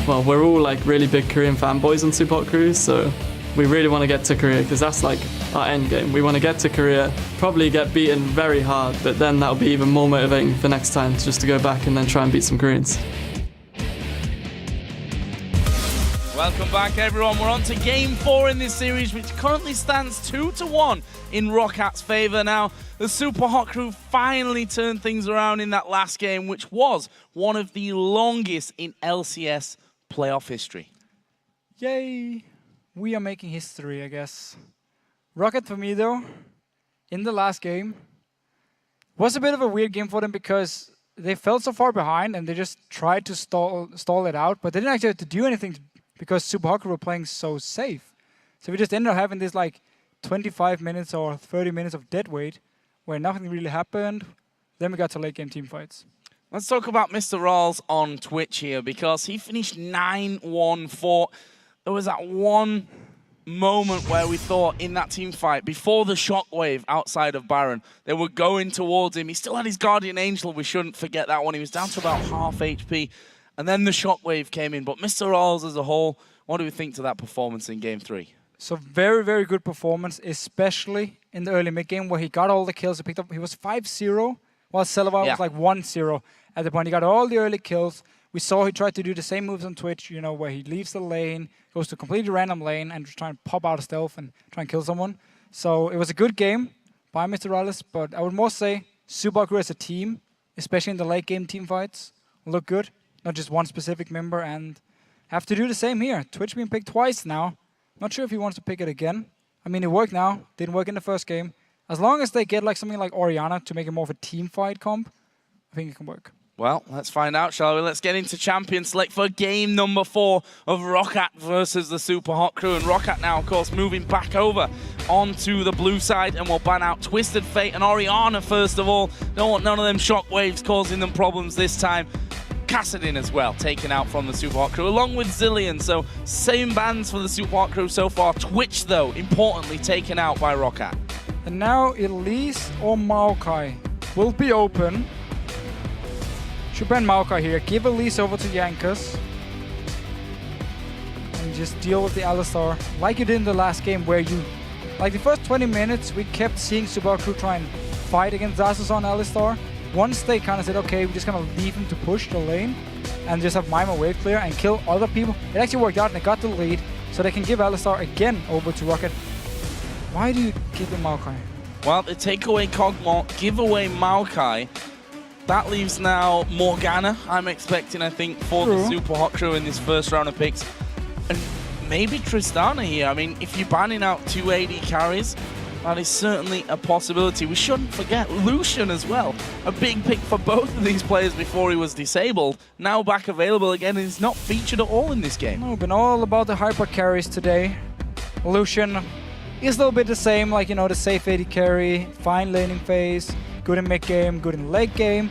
well, we're all like really big Korean fanboys on Supa Crew, so we really want to get to Korea because that's like our end game. We want to get to Korea, probably get beaten very hard, but then that'll be even more motivating for next time just to go back and then try and beat some Koreans. Welcome back, everyone. We're on to Game 4 in this series, which currently stands 2-1 in Roccat's favour. Now, the Super Hot Crew finally turned things around in that last game, which was one of the longest in LCS playoff history. Yay! We are making history, I guess. Roccat, for me, though, in the last game, was a bit of a weird game for them because they fell so far behind and they just tried to stall it out, but they didn't actually have to do anything because Super Hot Crew were playing so safe. So we just ended up having this like 25 minutes or 30 minutes of dead weight where nothing really happened. Then we got to late game team fights. Let's talk about Mr. Rawls on Twitch here because he finished 9-1-4. There was that one moment where we thought in that team fight, before the shockwave outside of Baron, they were going towards him. He still had his Guardian Angel. We shouldn't forget that one. He was down to about half HP. And then the shockwave came in. But Mr. Rawls as a whole, what do we think to that performance in Game 3? So very, very good performance, especially in the early mid-game where he got all the kills. He picked up. He was 5-0, while Selva was like 1-0 at the point. He got all the early kills. We saw he tried to do the same moves on Twitch, you know, where he leaves the lane, goes to a completely random lane, and just try and pop out of stealth and try and kill someone. So it was a good game by Mr. Rawls, but I would more say Supa Crew as a team, especially in the late game team fights, look good. Not just one specific member, and have to do the same here. Twitch being picked twice now. Not sure if he wants to pick it again. I mean, it worked now. Didn't work in the first game. As long as they get like something like Orianna to make it more of a team fight comp, I think it can work. Well, let's find out, shall we? Let's get into Champion Select for game number 4 of Roccat versus the Super Hot Crew. And Roccat now, of course, moving back over onto the blue side, and we'll ban out Twisted Fate and Orianna first of all. Don't want none of them shockwaves causing them problems this time. Kassadin as well, taken out from the Super Hot Crew, along with Zillion. So, same bans for the Super Hot Crew so far. Twitch, though, importantly, taken out by Roccat. And now Elise or Maokai will be open. Should ban Maokai here. Give Elise over to Yankas. And just deal with the Alistar like you did in the last game where you... Like the first 20 minutes, we kept seeing Super Hot Crew try and fight against Xasus on Alistar. Once they kind of said, okay, we're just going to leave him to push the lane and just have Mime wave clear and kill other people, it actually worked out and they got the lead, so they can give Alistar again over to Roccat. Why do you give them Maokai? Well, they take away Kog'Maw, give away Maokai. That leaves now Morgana, I'm expecting, I think, for the Super Hot Crew in this first round of picks. And maybe Tristana here. I mean, if you're banning out 2 AD carries, that is certainly a possibility. We shouldn't forget Lucian as well. A big pick for both of these players before he was disabled. Now back available again, and he's not featured at all in this game. No, been all about the hyper carries today. Lucian is a little bit the same, like, you know, the safe AD carry, fine laning phase, good in mid game, good in late game.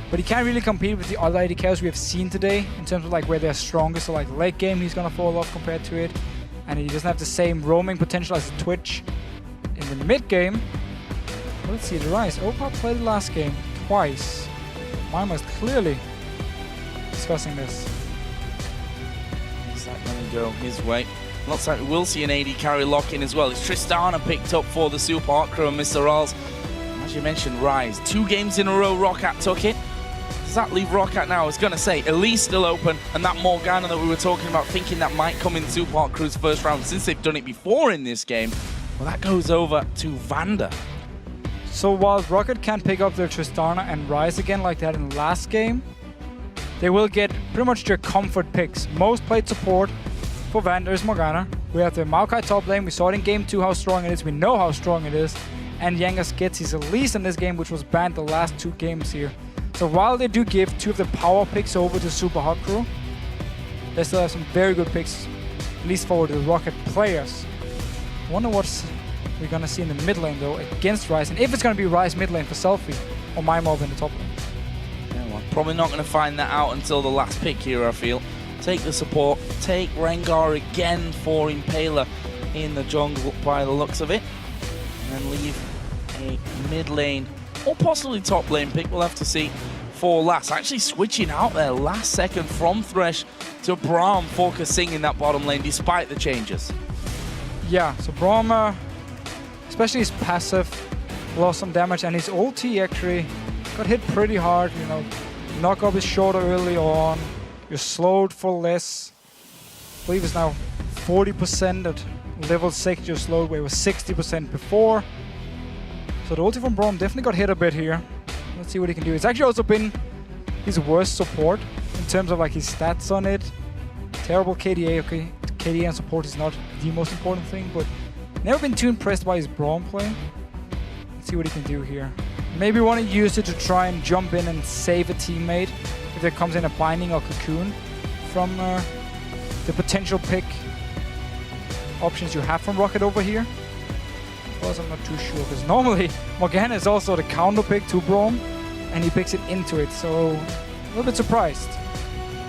But he can't really compete with the other AD carries we have seen today in terms of like where they're strongest. So like late game, he's gonna fall off compared to it. And he doesn't have the same roaming potential as Twitch. In the mid game, let's see the Rise. Opa played the last game twice. Mime was clearly discussing this. Is that going to go his way? Looks like we will see an AD carry lock in as well. It's Tristana picked up for the Super Hot Crew and Mr. Rawls. As you mentioned, Rise. 2 games in a row, Roccat took it. Does that leave Roccat now? I was going to say, Elise still open, and that Morgana that we were talking about, thinking that might come in Super Hot Crew's first round since they've done it before in this game. Well, that goes over to Vander. So while Roccat can't pick up their Tristana and Rise again like that in the last game, they will get pretty much their comfort picks. Most played support for Vander is Morgana. We have the Maokai top lane. We saw it in game 2 how strong it is. We know how strong it is. And Yangas gets his Elise in this game, which was banned the last 2 games here. So while they do give 2 of the power picks over to Super Hot Crew, they still have some very good picks, at least for the Roccat players. I wonder what we're going to see in the mid lane, though, against Rise. And if it's going to be Rise mid lane for Selfie, or Mimov in the top lane. Yeah, well, probably not going to find that out until the last pick here, I feel. Take the support, take Rengar again for Impaler in the jungle by the looks of it. And then leave a mid lane, or possibly top lane pick, we'll have to see, for last. Actually switching out there last second from Thresh to Braum focusing in that bottom lane despite the changes. Yeah, so Braum, especially his passive, lost some damage, and his ulti actually got hit pretty hard. You know, knock up his shoulder early on. You're slowed for less. I believe it's now 40% at level 6 you're slowed, where it was 60% before. So the ulti from Braum definitely got hit a bit here. Let's see what he can do. It's actually also been his worst support in terms of like his stats on it. Terrible KDA. Okay, KDA and support is not the most important thing, but never been too impressed by his Braum play. Let's see what he can do here. Maybe want to use it to try and jump in and save a teammate if there comes in a binding or cocoon from the potential pick options you have from Roccat over here. Because I'm not too sure, because normally Morgana is also the counter pick to Braum, and he picks it into it, so a little bit surprised.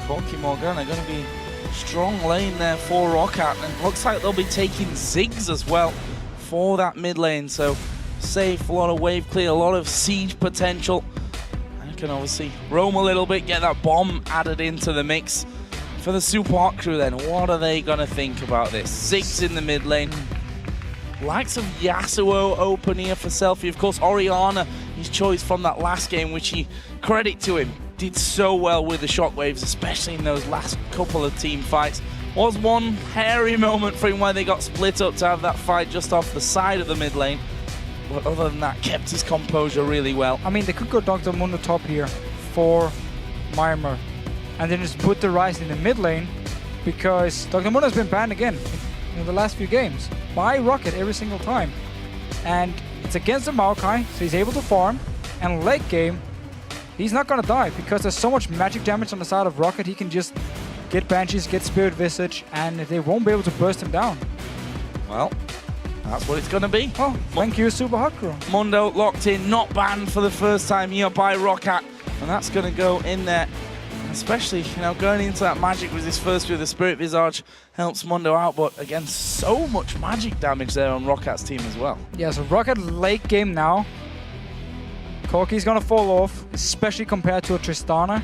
Corki Morgana going to be strong lane there for Roccat, and looks like they'll be taking Ziggs as well for that mid lane, so safe, a lot of wave clear, a lot of siege potential. And can obviously roam a little bit, get that bomb added into the mix. For the Supa Hot crew then, what are they going to think about this? Ziggs in the mid lane. Likes of Yasuo open here for Selfie. Of course, Orianna, his choice from that last game, which he, credit to him, did so well with the shockwaves, especially in those last couple of team fights. Was one hairy moment for him where they got split up to have that fight just off the side of the mid lane. But other than that, kept his composure really well. I mean, they could go Dr. Mundo top here for Mimir, and then just put the Ryze in the mid lane, because Dr. Mundo's been banned again in the last few games by Roccat every single time. And it's against the Maokai, so he's able to farm, and late game, he's not gonna die, because there's so much magic damage on the side of Roccat, he can just get Banshees, get Spirit Visage, and they won't be able to burst him down. Well, that's what it's gonna be. Oh, thank you, Supa Hot crew. Mundo locked in, not banned for the first time here by Roccat, and that's gonna go in there. Especially, you know, going into that magic with his first with the Spirit Visage helps Mundo out, but again, so much magic damage there on Rockat's team as well. Yeah, so Roccat late game now. Corki's gonna fall off, especially compared to a Tristana.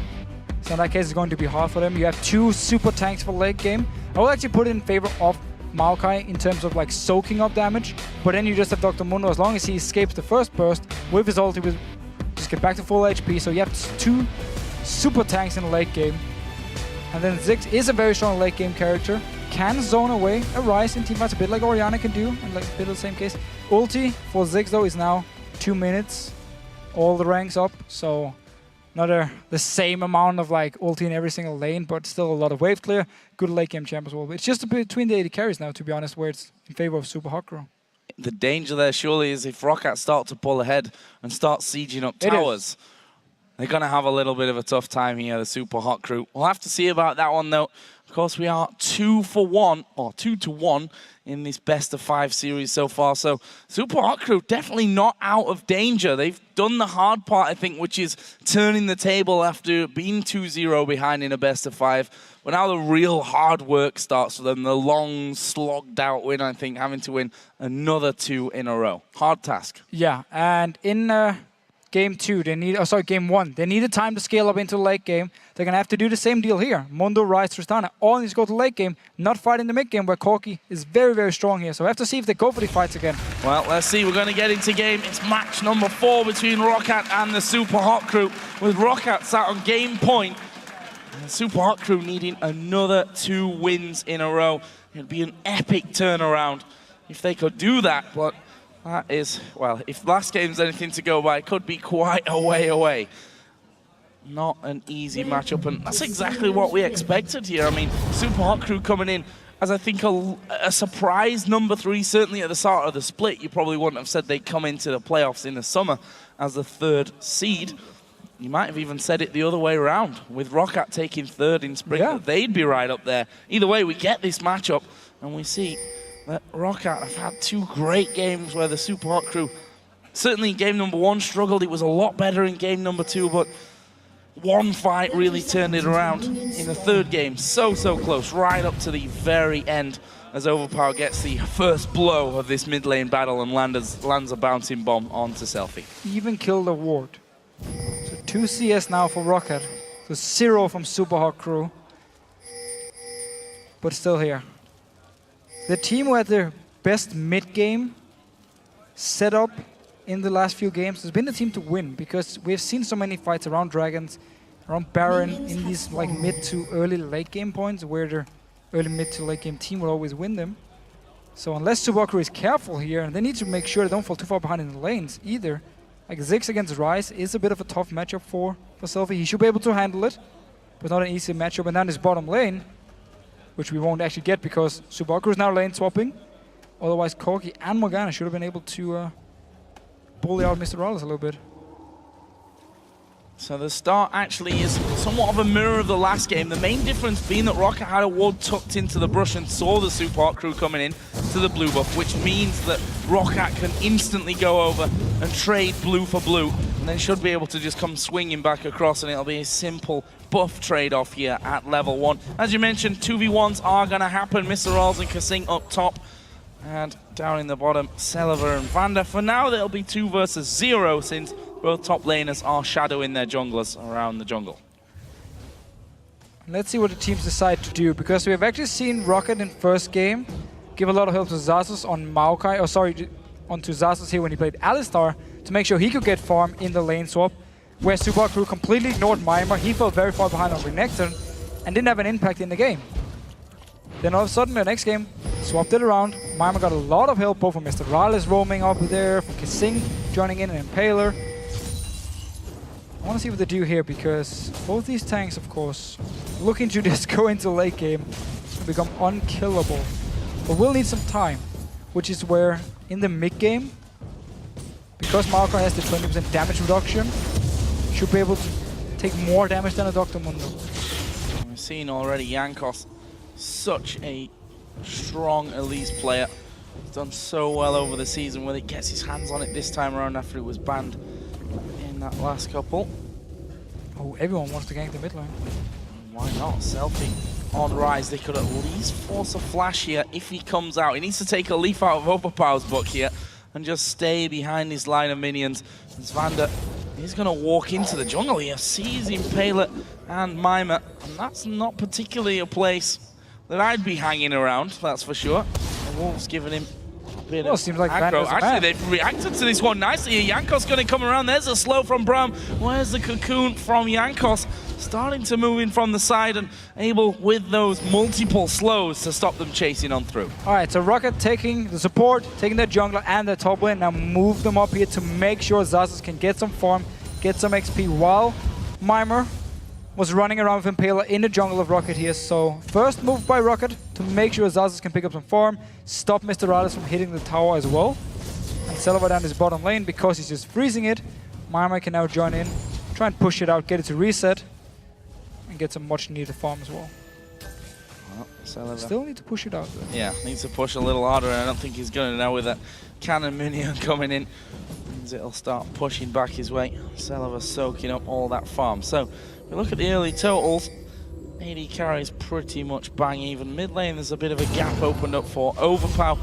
So in that case, it's going to be hard for them. You have two super tanks for late game. I will actually put it in favor of Maokai in terms of like soaking up damage, but then you just have Dr. Mundo. As long as he escapes the first burst with his ulti, will just get back to full HP. So you have two super tanks in the late game. And then Ziggs is a very strong late game character. Can zone away a Ryze in teamfights, a bit like Orianna can do, and like a bit of the same case. Ulti for Ziggs though is now 2 minutes, all the ranks up, so not the same amount of like ulti in every single lane, but still a lot of wave clear. Good late game champ as well. It's just between the 80 carries now, to be honest, where it's in favor of Supa Hot crew. The danger there surely is if Roccat start to pull ahead and start sieging up towers. They're going to have a little bit of a tough time here, the Supa Hot crew. We'll have to see about that one, though. Of course, we are 2-1 in this best of 5 series so far. So Supa Hot crew definitely not out of danger. They've done the hard part, I think, which is turning the table after being 2-0 behind in a best of 5. But now the real hard work starts for them. The long, slogged out win, I think, having to win another 2 in a row. Hard task. Yeah, and in Game 2, they need, Game 1, they needed time to scale up into the late game. They're going to have to do the same deal here. Mundo, Ryze, Tristana, all needs to go to the late game, not fight in the mid game, where Corki is very, very strong here. So we have to see if they go for the fights again. Well, let's see. We're going to get into game. It's match number 4 between Roccat and the Supa Hot crew, with Roccat sat on game point. And the Supa Hot crew needing another 2 wins in a row. It'd be an epic turnaround if they could do that, but that is, well, if last game's anything to go by, it could be quite a way away. Not an easy matchup, and that's exactly what we expected here. I mean, Supa Hot crew coming in as, I think, a surprise number 3, certainly at the start of the split. You probably wouldn't have said they'd come into the playoffs in the summer as the 3rd seed. You might have even said it the other way around, with Roccat taking 3rd in spring, that they'd be right up there. Either way, we get this matchup, and we see that Roccat have had 2 great games where the Supa Hot crew, certainly in game number 1, struggled. It was a lot better in game number 2, but one fight really turned it around in the 3rd game. So close, right up to the very end, as Overpower gets the first blow of this mid lane battle and lands a bouncing bomb onto Selfie. Even killed a ward. So 2 CS now for Roccat. So 0 from Supa Hot crew. but still here. The team who had their best mid-game setup in the last few games has been the team to win, because we've seen so many fights around Dragons, around Baron, in these like mid to early late game points where the early mid to late game team will always win them. So unless Supa is careful here, and they need to make sure they don't fall too far behind in the lanes either. Like Ziggs against Ryze is a bit of a tough matchup for Selfie. He should be able to handle it, but not an easy matchup. And then his bottom lane, which we won't actually get because Supa is now lane swapping. Otherwise, Corki and Morgana should have been able to bully out Mr. Rallis a little bit. So the start actually is somewhat of a mirror of the last game. The main difference being that Roccat had a ward tucked into the brush and saw the Supa crew coming in to the blue buff, which means that Roccat can instantly go over and trade blue for blue, and then should be able to just come swinging back across, and it'll be a simple buff trade-off here at level 1. As you mentioned, 2v1s are going to happen. Mr. Ralls and Kasing up top, and down in the bottom, Celiva and Vander. For now, there'll be 2 versus 0, since both top laners are shadowing their junglers around the jungle. Let's see what the teams decide to do, because we have actually seen Roccat in first game give a lot of help to Xaxus on Maokai, or sorry, onto Xaxus here when he played Alistar, to make sure he could get farm in the lane swap, where Supa crew completely ignored Mimir. He fell very far behind on Renekton and didn't have an impact in the game. Then all of a sudden, the next game, swapped it around. Mimir got a lot of help, both from Mr. Rallis roaming up there, from Kasing joining in, and Impaler. I want to see what they do here, because both these tanks, of course, looking to just go into late game and become unkillable. But we'll need some time, which is where, in the mid game, because Maokai has the 20% damage reduction, should be able to take more damage than a Dr. Mundo. We've seen already Jankos, such a strong Elise player. He's done so well over the season when he gets his hands on it this time around after it was banned in that last couple. Oh, everyone wants to gank the mid lane. Why not? Selfie on Ryze. They could at least force a flash here if he comes out. He needs to take a leaf out of Overpower's book here and just stay behind his line of minions. As Vander is going to walk into the jungle here, sees Impaler and Mimir, and that's not particularly a place that I'd be hanging around, that's for sure. The Wolves giving him a bit of seems like aggro. Actually, they've reacted to this one nicely. Jankos going to come around. There's a slow from Braum. Where's the cocoon from Jankos? Starting to move in from the side and able, with those multiple slows, to stop them chasing on through. All right, so Roccat taking the support, taking their jungler and their top lane. Now move them up here to make sure Xaxus can get some farm, get some XP, while Mimir was running around with Impaler in the jungle of Roccat here. So first move by Roccat to make sure Xaxus can pick up some farm, stop Mr. Rallis from hitting the tower as well. And Celiva down his bottom lane, because he's just freezing it. Mimir can now join in, try and push it out, get it to reset, and get some much needed farm as well. Celiva Still need to push it out though. Yeah, needs to push a little harder, and I don't think he's going to now with that cannon minion coming in. It'll start pushing back his way. Celiva soaking up all that farm. So we look at the early totals. AD carries pretty much bang even. Mid lane, there's a bit of a gap opened up for Overpower,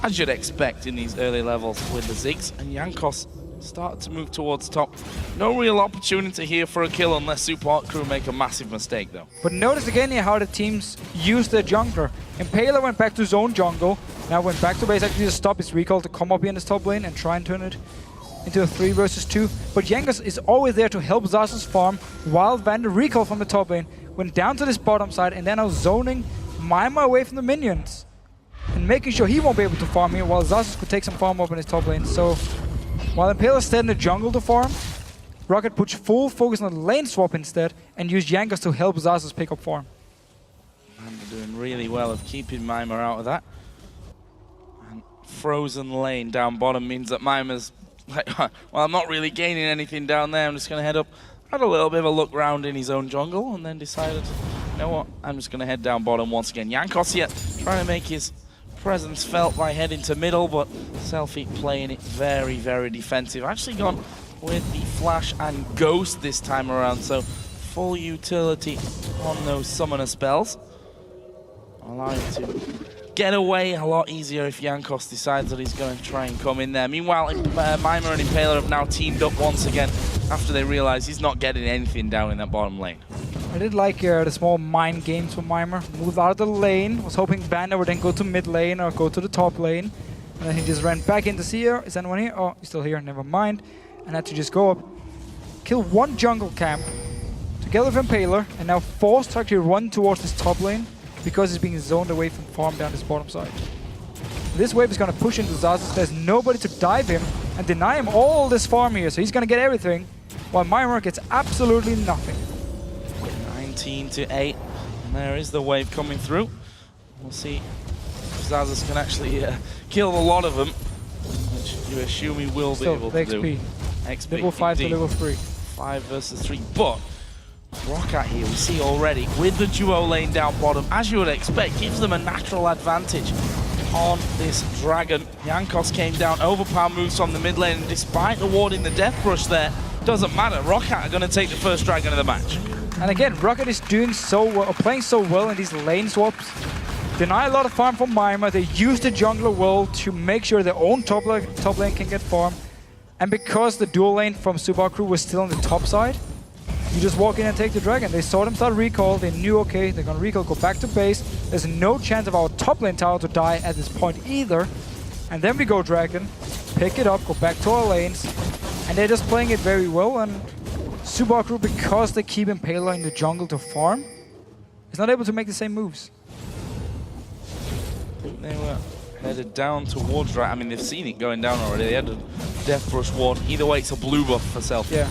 as you'd expect in these early levels with the Ziggs. And Jankos started to move towards top. No real opportunity here for a kill unless Supa crew make a massive mistake though. But notice again here how the teams use their jungler. Impaler went back to his own jungle. Now went back to base actually to stop his recall to come up here in his top lane and try and turn it into a 3 versus 2. But Jankos is always there to help Xaxus farm, while Vander recall from the top lane went down to this bottom side and then now zoning Mimir away from the minions and making sure he won't be able to farm here, while Xaxus could take some farm up in his top lane. So while Impaler stayed in the jungle to farm, Roccat puts full focus on the lane swap instead and used Jankos to help Xaxus pick up farm. And they're doing really well of keeping Mimir out of that. And frozen lane down bottom means that Mimir's like, well, I'm not really gaining anything down there. I'm just going to head up. Had a little bit of a look round in his own jungle and then decided, you know what, I'm just going to head down bottom once again. Jankos here trying to make his presence felt by heading to middle, but Selfie playing it very, very defensive. Actually gone with the flash and ghost this time around, so full utility on those summoner spells. Allowing to get away a lot easier if Jankos decides that he's going to try and come in there. Meanwhile, Mimir and Impaler have now teamed up once again after they realize he's not getting anything down in that bottom lane. I did like the small mind games from Mimer. Moved out of the lane, was hoping Banda would then go to mid lane or go to the top lane. And then he just ran back in to see her. Is anyone here? Oh, he's still here, never mind. And had to just go up, kill one jungle camp, together with Impaler, and now forced to actually run towards this top lane because he's being zoned away from farm down this bottom side. This wave is going to push into Xaxus. There's nobody to dive him and deny him all this farm here, so he's going to get everything, while Mimer gets absolutely nothing. 19 to 8, and there is the wave coming through. We'll see if Xaxus can actually kill a lot of them, which you assume he will be able to do. XP, level 5 to level 3. 5 versus 3, but Roccat here, we see already, with the duo lane down bottom, as you would expect, gives them a natural advantage on this dragon. Jankos came down, overpower moves from the mid lane, and despite awarding the death rush there, doesn't matter. Roccat are going to take the first dragon of the match. And again, Roccat is doing so well, playing so well in these lane swaps. Deny a lot of farm from Mimer. They use the jungler well to make sure their own top lane can get farm. And because the dual lane from Supa crew was still on the top side, you just walk in and take the dragon. They saw them start recall. They knew, okay, they're gonna recall, go back to base. There's no chance of our top lane tower to die at this point either. And then we go dragon, pick it up, go back to our lanes, and they're just playing it very well. And Supa crew, because they keep Impaler in the jungle to farm, is not able to make the same moves. I think they were headed down towards dragon. I mean, they've seen it going down already. They had a death brush ward. Either way, it's a blue buff for self. Yeah.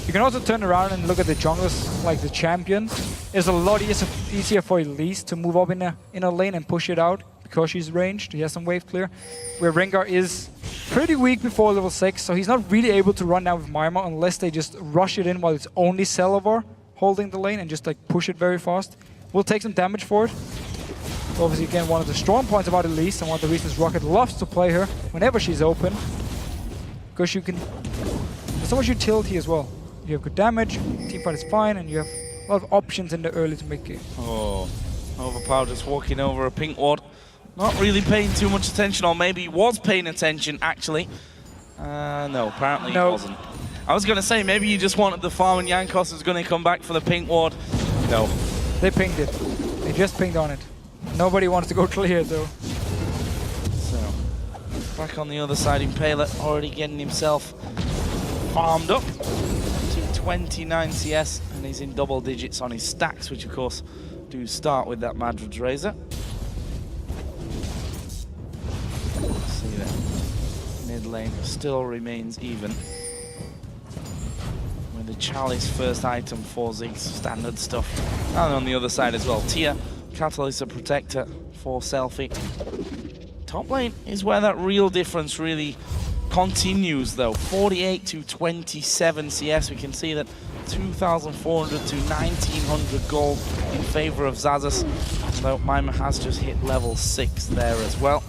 You can also turn around and look at the junglers, like the champions. It's a lot easier for Elise to move up in a lane and push it out because she's ranged. He has some wave clear. Where Rengar is pretty weak before level 6, so he's not really able to run down with Mimer unless they just rush it in while it's only Celavar holding the lane and just like push it very fast. We'll take some damage for it. Obviously, again, one of the strong points about Elise and one of the reasons Roccat loves to play her whenever she's open. Because you can... There's so much utility as well. You have good damage, teamfight is fine, and you have a lot of options in the early to make game. Oh, overpower just walking over a pink ward. Not really paying too much attention, or maybe he was paying attention, actually. No, apparently he wasn't. I was going to say, maybe you just wanted the farm and Jankos was going to come back for the pink ward. No. They pinged it. They just pinged on it. Nobody wants to go clear, though. So, back on the other side, Impaler already getting himself farmed up to 29 CS, and he's in double digits on his stacks, which of course do start with that Madrid Razor. See that mid lane still remains even. With the Chalice first item for Ziggs, standard stuff. And on the other side as well, Tia, Catalyst, a protector for Selfie. Top lane is where that real difference really continues though. 48 to 27 CS. We can see that 2,400 to 1,900 gold in favor of Xaxus. Although Mimer has just hit level 6 there as well.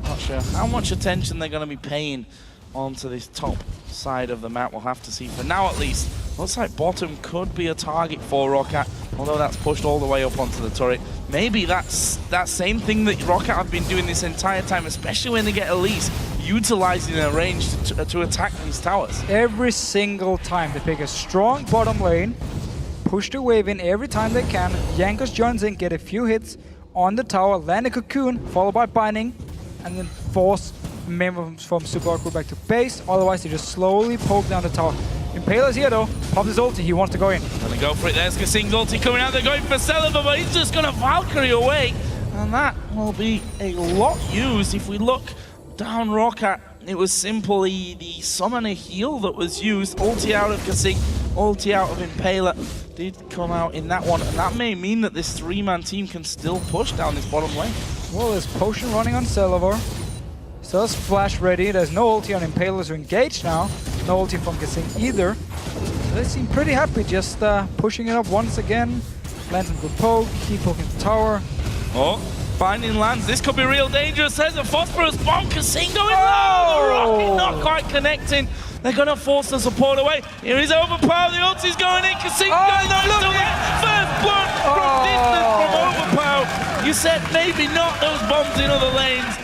Not sure how much attention they're going to be paying onto this top side of the map. We'll have to see. For now at least, looks like bottom could be a target for Roccat, although that's pushed all the way up onto the turret. Maybe that's that same thing that Roccat have been doing this entire time, especially when they get Elise, utilizing their range to attack these towers. Every single time they pick a strong bottom lane, push the wave in every time they can. Jankos joins in, get a few hits on the tower, land a cocoon, followed by binding, and then force members from Supa crew back to base. Otherwise, they just slowly poke down the tower. Impaler's here though, pops his ulti, he wants to go in. Gonna go for it, there's Kasing's ulti coming out, they're going for Celavar, but he's just gonna Valkyrie away. And that will be a lot used. If we look down Roccat, it was simply the summoner heal that was used. Ulti out of Kasing, ulti out of Impaler did come out in that one, and that may mean that this three-man team can still push down this bottom lane. Well, there's potion running on Celavar. Still has flash ready. There's no ulti on Impaler to engage now. No ulti from Kasing either. So they seem pretty happy, just pushing it up once again. Land some good poke, keep poking the tower. Oh, finding lands. This could be real dangerous. There's a phosphorus bomb. Kasing going low. The rocket not quite connecting. They're going to force the support away. Here is overpower. The ulti's going in. Kasing going low. First blood from distance from overpower. You said maybe not those bombs in other lanes.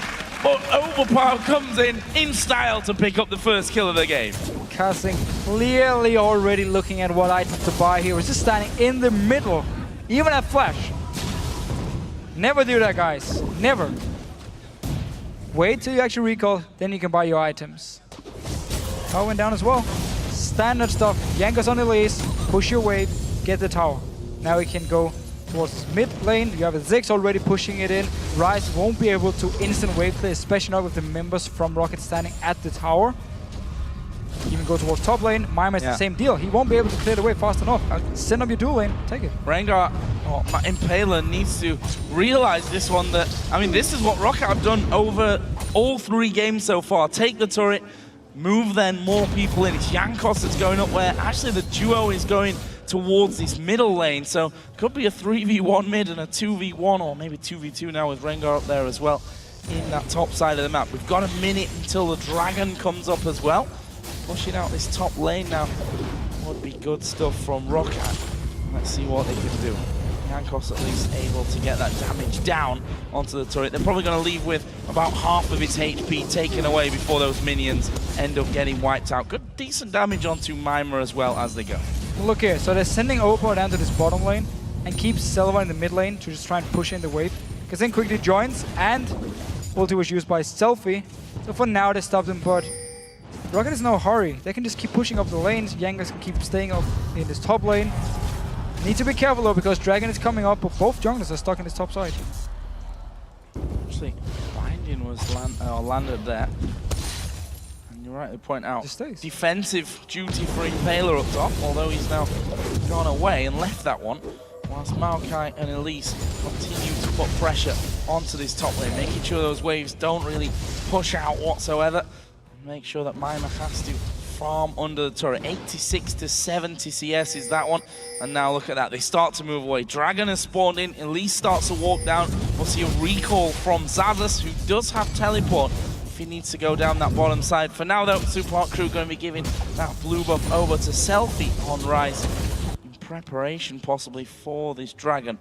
but Overpower comes in style to pick up the first kill of the game. Casting clearly already looking at what item to buy here. He's just standing in the middle, even at flash. Never do that, guys. Never. Wait till you actually recall, then you can buy your items. Tower went down as well. Standard stuff. Jankos on the lease, push your wave, get the tower. Now we can go towards mid lane. You have a Ziggs already pushing it in. Ryze won't be able to instant wave clear, especially not with the members from Roccat standing at the tower. Even go towards top lane. Mima is the same deal. He won't be able to clear the way fast enough. Send up your dual lane, take it. Rengar, Impaler needs to realize this one that, I mean, this is what Roccat have done over all 3 games so far. Take the turret, move then more people in. It's Jankos that's going up where actually the duo is going towards this middle lane. So could be a 3v1 mid and a 2v1 or maybe 2v2 now with Rengar up there as well in that top side of the map. We've got a minute until the dragon comes up as well. Pushing out this top lane now would be good stuff from Roccat. Let's see what they can do. Jankos at least able to get that damage down onto the turret. They're probably going to leave with about half of its HP taken away before those minions end up getting wiped out. Good, decent damage onto Mima as well as they go. Look here, so they're sending Overpower down to this bottom lane and keep Selva in the mid lane to just try and push in the wave. Because then quickly joins and ulti was used by Selfie. So for now they stopped him, but Roccat is in no hurry. They can just keep pushing up the lanes. Jankos can keep staying up in this top lane. Need to be careful though, because Dragon is coming up, but both junglers are stuck in this top side. Actually, binding was landed there. And you're right to point out, defensive duty for Impaler up top, although he's now gone away and left that one. Whilst Maokai and Elise continue to put pressure onto this top lane, making sure those waves don't really push out whatsoever. Make sure that Mima has to farm under the turret. 86 to 70 CS is that one. And now look at that. They start to move away. Dragon has spawned in. Elise starts to walk down. We'll see a recall from Xaxus, who does have teleport if he needs to go down that bottom side. For now, though, Super Hot Crew going to be giving that blue buff over to Selfie on Ryze in preparation possibly for this Dragon.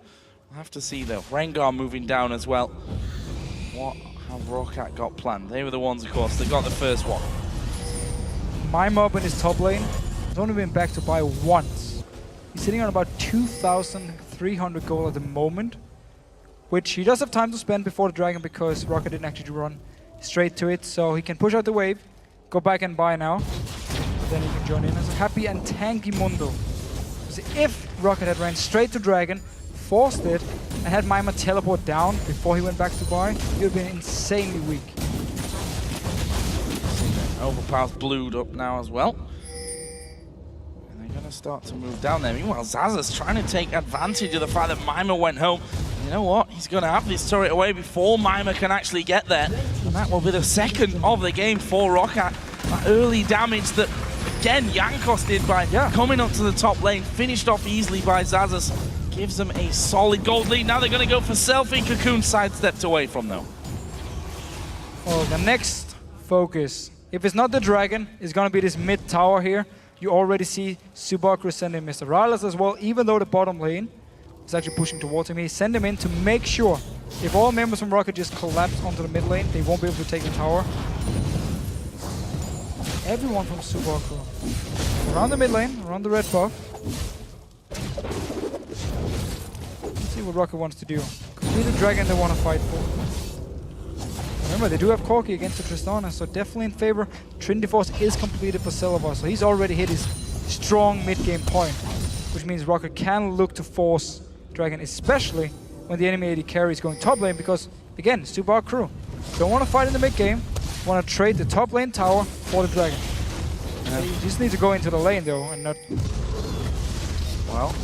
We'll have to see, though. Rengar moving down as well. What have Roccat got planned? They were the ones, of course, that got the first one. Mima up in his top lane. He's only been back to buy once. He's sitting on about 2,300 gold at the moment, which he does have time to spend before the Dragon because Roccat didn't actually run straight to it. So he can push out the wave, go back and buy now. Then he can join in as a happy and tanky Mundo. Because if Roccat had ran straight to Dragon, forced it, and had Mima teleport down before he went back to buy, he would have been insanely weak. Overpower's blued up now as well. And they're going to start to move down there. Meanwhile, Xaxus trying to take advantage of the fact that Mima went home. You know what? He's going to have this turret away before Mima can actually get there. And that will be the second of the game for Roccat. That early damage that, again, Jankos did by coming up to the top lane, finished off easily by Xaxus. Gives them a solid gold lead. Now they're going to go for Selfie. Cocoon sidestepped away from them. Well, the next focus, if it's not the Dragon, it's going to be this mid tower here. You already see Supa sending Mr. Rylas as well, even though the bottom lane is actually pushing towards him. He send him in to make sure if all members from Roccat just collapse onto the mid lane, they won't be able to take the tower. Everyone from Supa around the mid lane, around the red buff. Let's see what Roccat wants to do. Complete the Dragon they want to fight for. Remember, they do have Corki against the Tristana, so definitely in favor. Trinity Force is completed for Selva, so he's already hit his strong mid-game point, which means Roccat can look to force Dragon, especially when the enemy AD carry is going top lane, because, again, Supa crew don't want to fight in the mid-game, want to trade the top lane tower for the Dragon. You just need to go into the lane, though, and not... Well,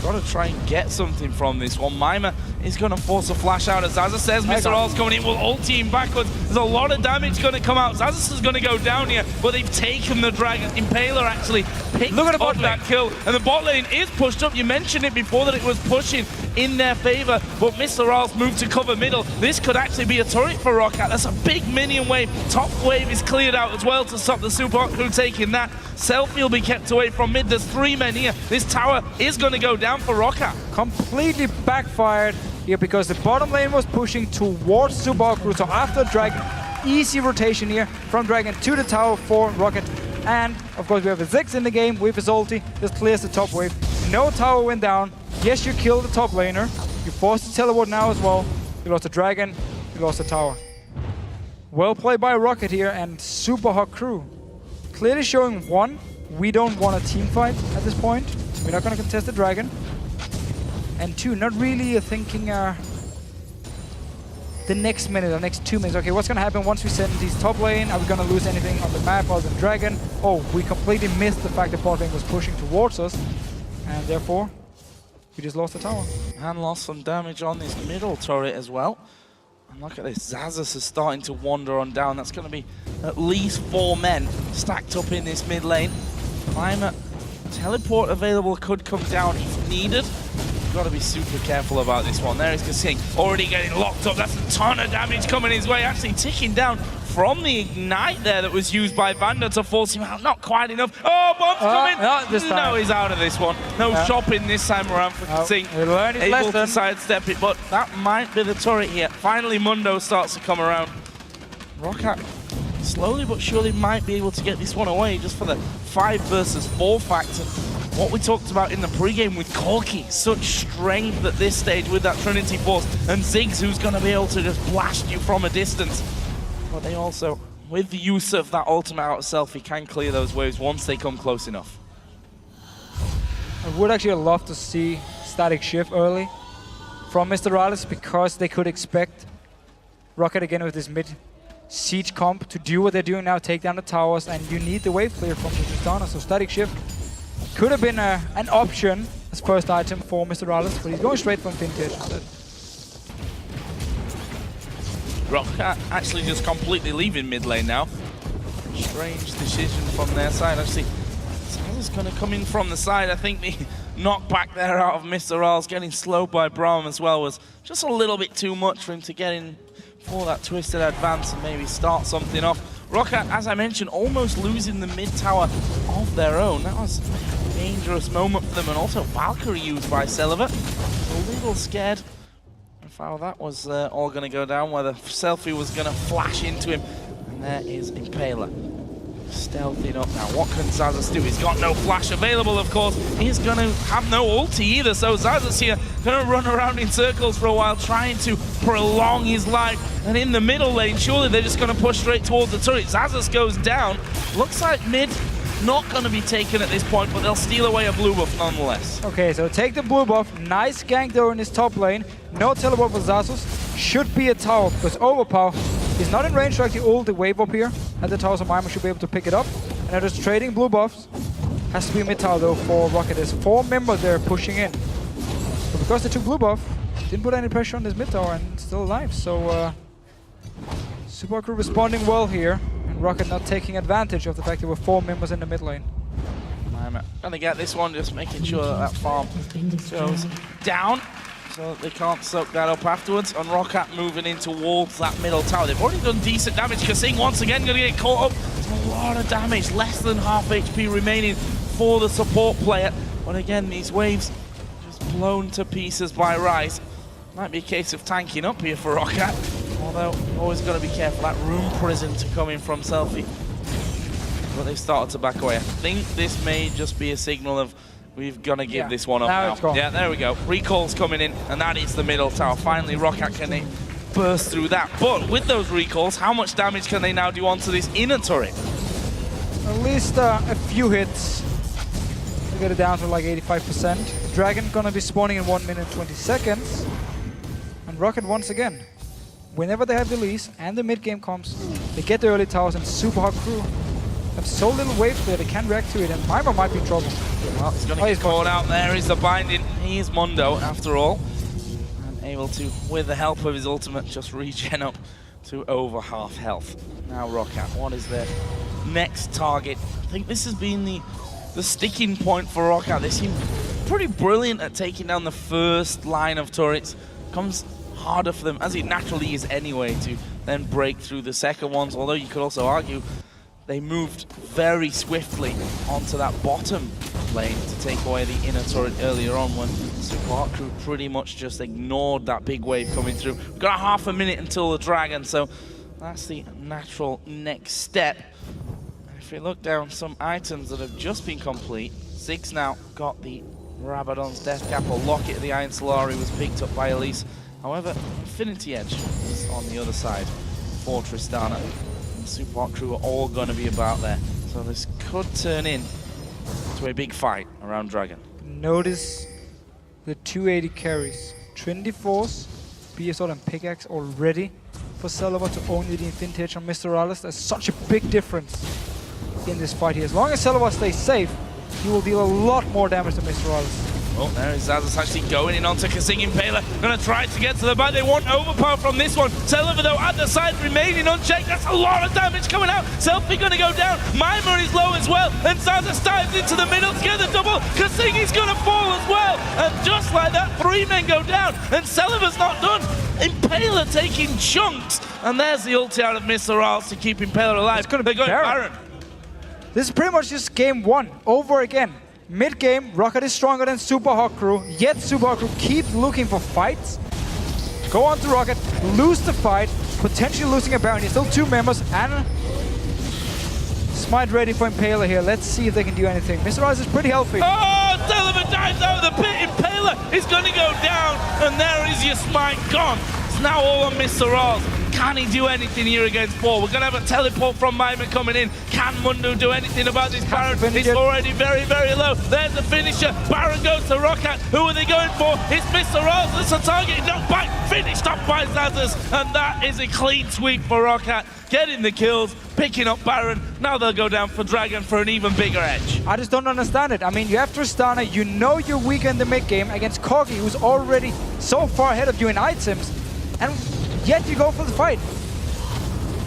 got to try and get something from this one. Mima is going to force a flash out as Xaxus says. Mr. All's coming in, will ulti him backwards. There's a lot of damage going to come out. Xaxus is going to go down here, but they've taken the Dragon. Impaler actually picked up that kill, and the bot lane is pushed up. You mentioned it before that it was pushing in their favor, but Mr. All's moved to cover middle. This could actually be a turret for Roccat. That's a big minion wave. Top wave is cleared out as well to stop the Super Hot Crew taking that. Selfie will be kept away from mid. There's 3 men here. This tower is going to go down for Roccat. Completely backfired here because the bottom lane was pushing towards Supa Crew. So after Dragon, easy rotation here from Dragon to the tower for Roccat. And of course we have a Ziggs in the game with his ulti, just clears the top wave. No tower went down. Yes, you killed the top laner. You forced the teleport now as well. You lost the Dragon, you lost the tower. Well played by Roccat here and Super Hot Crew. Clearly showing one, we don't want a team fight at this point. We're not going to contest the Dragon. And two, not really thinking the next minute or next 2 minutes. Okay, what's going to happen once we send these top lane? Are we going to lose anything on the map other than Dragon? Oh, we completely missed the fact that bot lane was pushing towards us. And therefore, we just lost the tower. And lost some damage on this middle turret as well. And look at this, Xaxus is starting to wander on down. That's going to be at least 4 men stacked up in this mid lane. Climate, teleport available could come down if needed. Got to be super careful about this one. There is Kasing, already getting locked up. That's a ton of damage coming his way, actually ticking down from the ignite there that was used by Vanda to force him out. Not quite enough. Oh, bomb's coming! No, he's out of this one. No shopping this time around for Kasing. Able to sidestep it, but that might be the turret here. Finally, Mundo starts to come around. Roccat slowly but surely might be able to get this one away just for the 5 versus 4 factor. What we talked about in the pregame with Corki, such strength at this stage with that Trinity Force, and Ziggs who's going to be able to just blast you from a distance. But they also, with the use of that ultimate out of self, he can clear those waves once they come close enough. I would actually love to see static shift early from Mr. Rales because they could expect Roccat again with this mid siege comp to do what they're doing now, take down the towers, and you need the wave clear from the Tristana. So static shift could have been an option as first item for Mr. Rales, but he's going straight from Vintage instead. Roccat actually just completely leaving mid lane now. Strange decision from their side. Actually, Sal's going to come in from the side. I think the knockback there out of Mr. Rales getting slowed by Braum as well was just a little bit too much for him to get in for that twisted advance and maybe start something off. Roccat, as I mentioned, almost losing the mid tower of their own. That was a dangerous moment for them, and also Valkyrie used by Celiver. A little scared of how that was all going to go down, where the selfie was going to flash into him. And there is Impaler. Stealthing up now. What can Xaxus do? He's got no flash available, of course. He's going to have no ulti either, so Xaxus here going to run around in circles for a while, trying to prolong his life. And in the middle lane, surely they're just going to push straight towards the turret. Xaxus goes down. Looks like mid not going to be taken at this point, but they'll steal away a blue buff nonetheless. Okay, so take the blue buff. Nice gank though in his top lane. No teleport for Xaxus. Should be a tower, because Overpower is not in range to actually ult the wave up here at the tower, so Mima should be able to pick it up. And they're just trading blue buffs. Has to be mid tower though for Roccat. There's 4 members there pushing in. But because they took blue buff, didn't put any pressure on this mid tower and still alive. So Supa Crew responding well here, and Roccat not taking advantage of the fact there were 4 members in the mid lane. Mima gonna get this one, just making sure that farm goes down, so that they can't soak that up afterwards. And Roccat moving in towards that middle tower. They've already done decent damage. Kasing once again going to get caught up. It's a lot of damage, less than half HP remaining for the support player. But again, these waves just blown to pieces by Rise. Might be a case of tanking up here for Roccat. Although, always got to be careful. That room prison to come in from Selfie. But they've started to back away. I think this may just be a signal of we've got to give this one up now. Yeah, there we go. Recall's coming in, and that is the middle tower. Finally, Roccat can burst through that. But with those recalls, how much damage can they now do onto this inner turret? At least a few hits to get it down to like 85%. Dragon gonna be spawning in 1 minute 20 seconds. And Roccat once again, whenever they have the release and the mid game comes, they get the early towers, and Super Hot Crew have so little wave there, they can't react to it, and Mima might be in trouble. Well, he's going to get caught out. There is the binding. He's Mundo, after all. And able to, with the help of his ultimate, just regen up to over half health. Now Roccat, what is their next target? I think this has been the sticking point for Roccat. They seem pretty brilliant at taking down the first line of turrets. Comes harder for them, as it naturally is anyway, to then break through the second ones. Although you could also argue they moved very swiftly onto that bottom lane to take away the inner turret earlier on when Supa Crew pretty much just ignored that big wave coming through. We've got half a minute until the Dragon, so that's the natural next step. And if we look down some items that have just been complete, Ziggs now got the Rabadon's Death Cap, or Locket of the Iron Solari was picked up by Elise. However, Infinity Edge is on the other side for Tristana. And Supa Crew are all going to be about there. So this could turn in to a big fight around Dragon. Notice the 280 carries. Trinity Force, BS Sword and Pickaxe already for Celeber to only the Infinity Edge on Mr. Alice. There's such a big difference in this fight here. As long as Celeber stays safe, he will deal a lot more damage to Mr. Alice. Well, there is Xaxus actually going in onto Kasing Impaler. Gonna try to get to the back. They want overpower from this one. Celeber, though, at the side, remaining unchecked. That's a lot of damage coming out. Selfie gonna go down. Mima is low as well. And Xaxus dives into the middle to get the double. Kasing is gonna fall as well. And just like that, 3 men go down. And Celeber's not done. Impaler taking chunks. And there's the ulti out of Mr. Alice to keep Impaler alive. It's gonna be Baron. This is pretty much just game 1 over again. Mid-game, Roccat is stronger than Supa Crew, yet Supa Crew keep looking for fights. Go on to Roccat, lose the fight, potentially losing a Baron. Still 2 members, and Smite ready for Impaler here. Let's see if they can do anything. Mr. Rise is pretty healthy. Oh, Celeber dives out of the pit. Impaler is going to go down, and there is your Smite gone. It's now all on Mr. Rise. Can he do anything here against 4? We're going to have a teleport from Mima coming in. Can Mundo do anything about this Baron? He's already very, very low. There's the finisher. Baron goes to Roccat. Who are they going for? It's Mr. Ross. It's a target. Knocked back. Finished up by Xaxus. And that is a clean sweep for Roccat. Getting the kills, picking up Baron. Now they'll go down for Dragon for an even bigger edge. I just don't understand it. I mean, you have Tristana. You know you're weaker in the mid-game against Corgi, who's already so far ahead of you in items. And yet you go for the fight.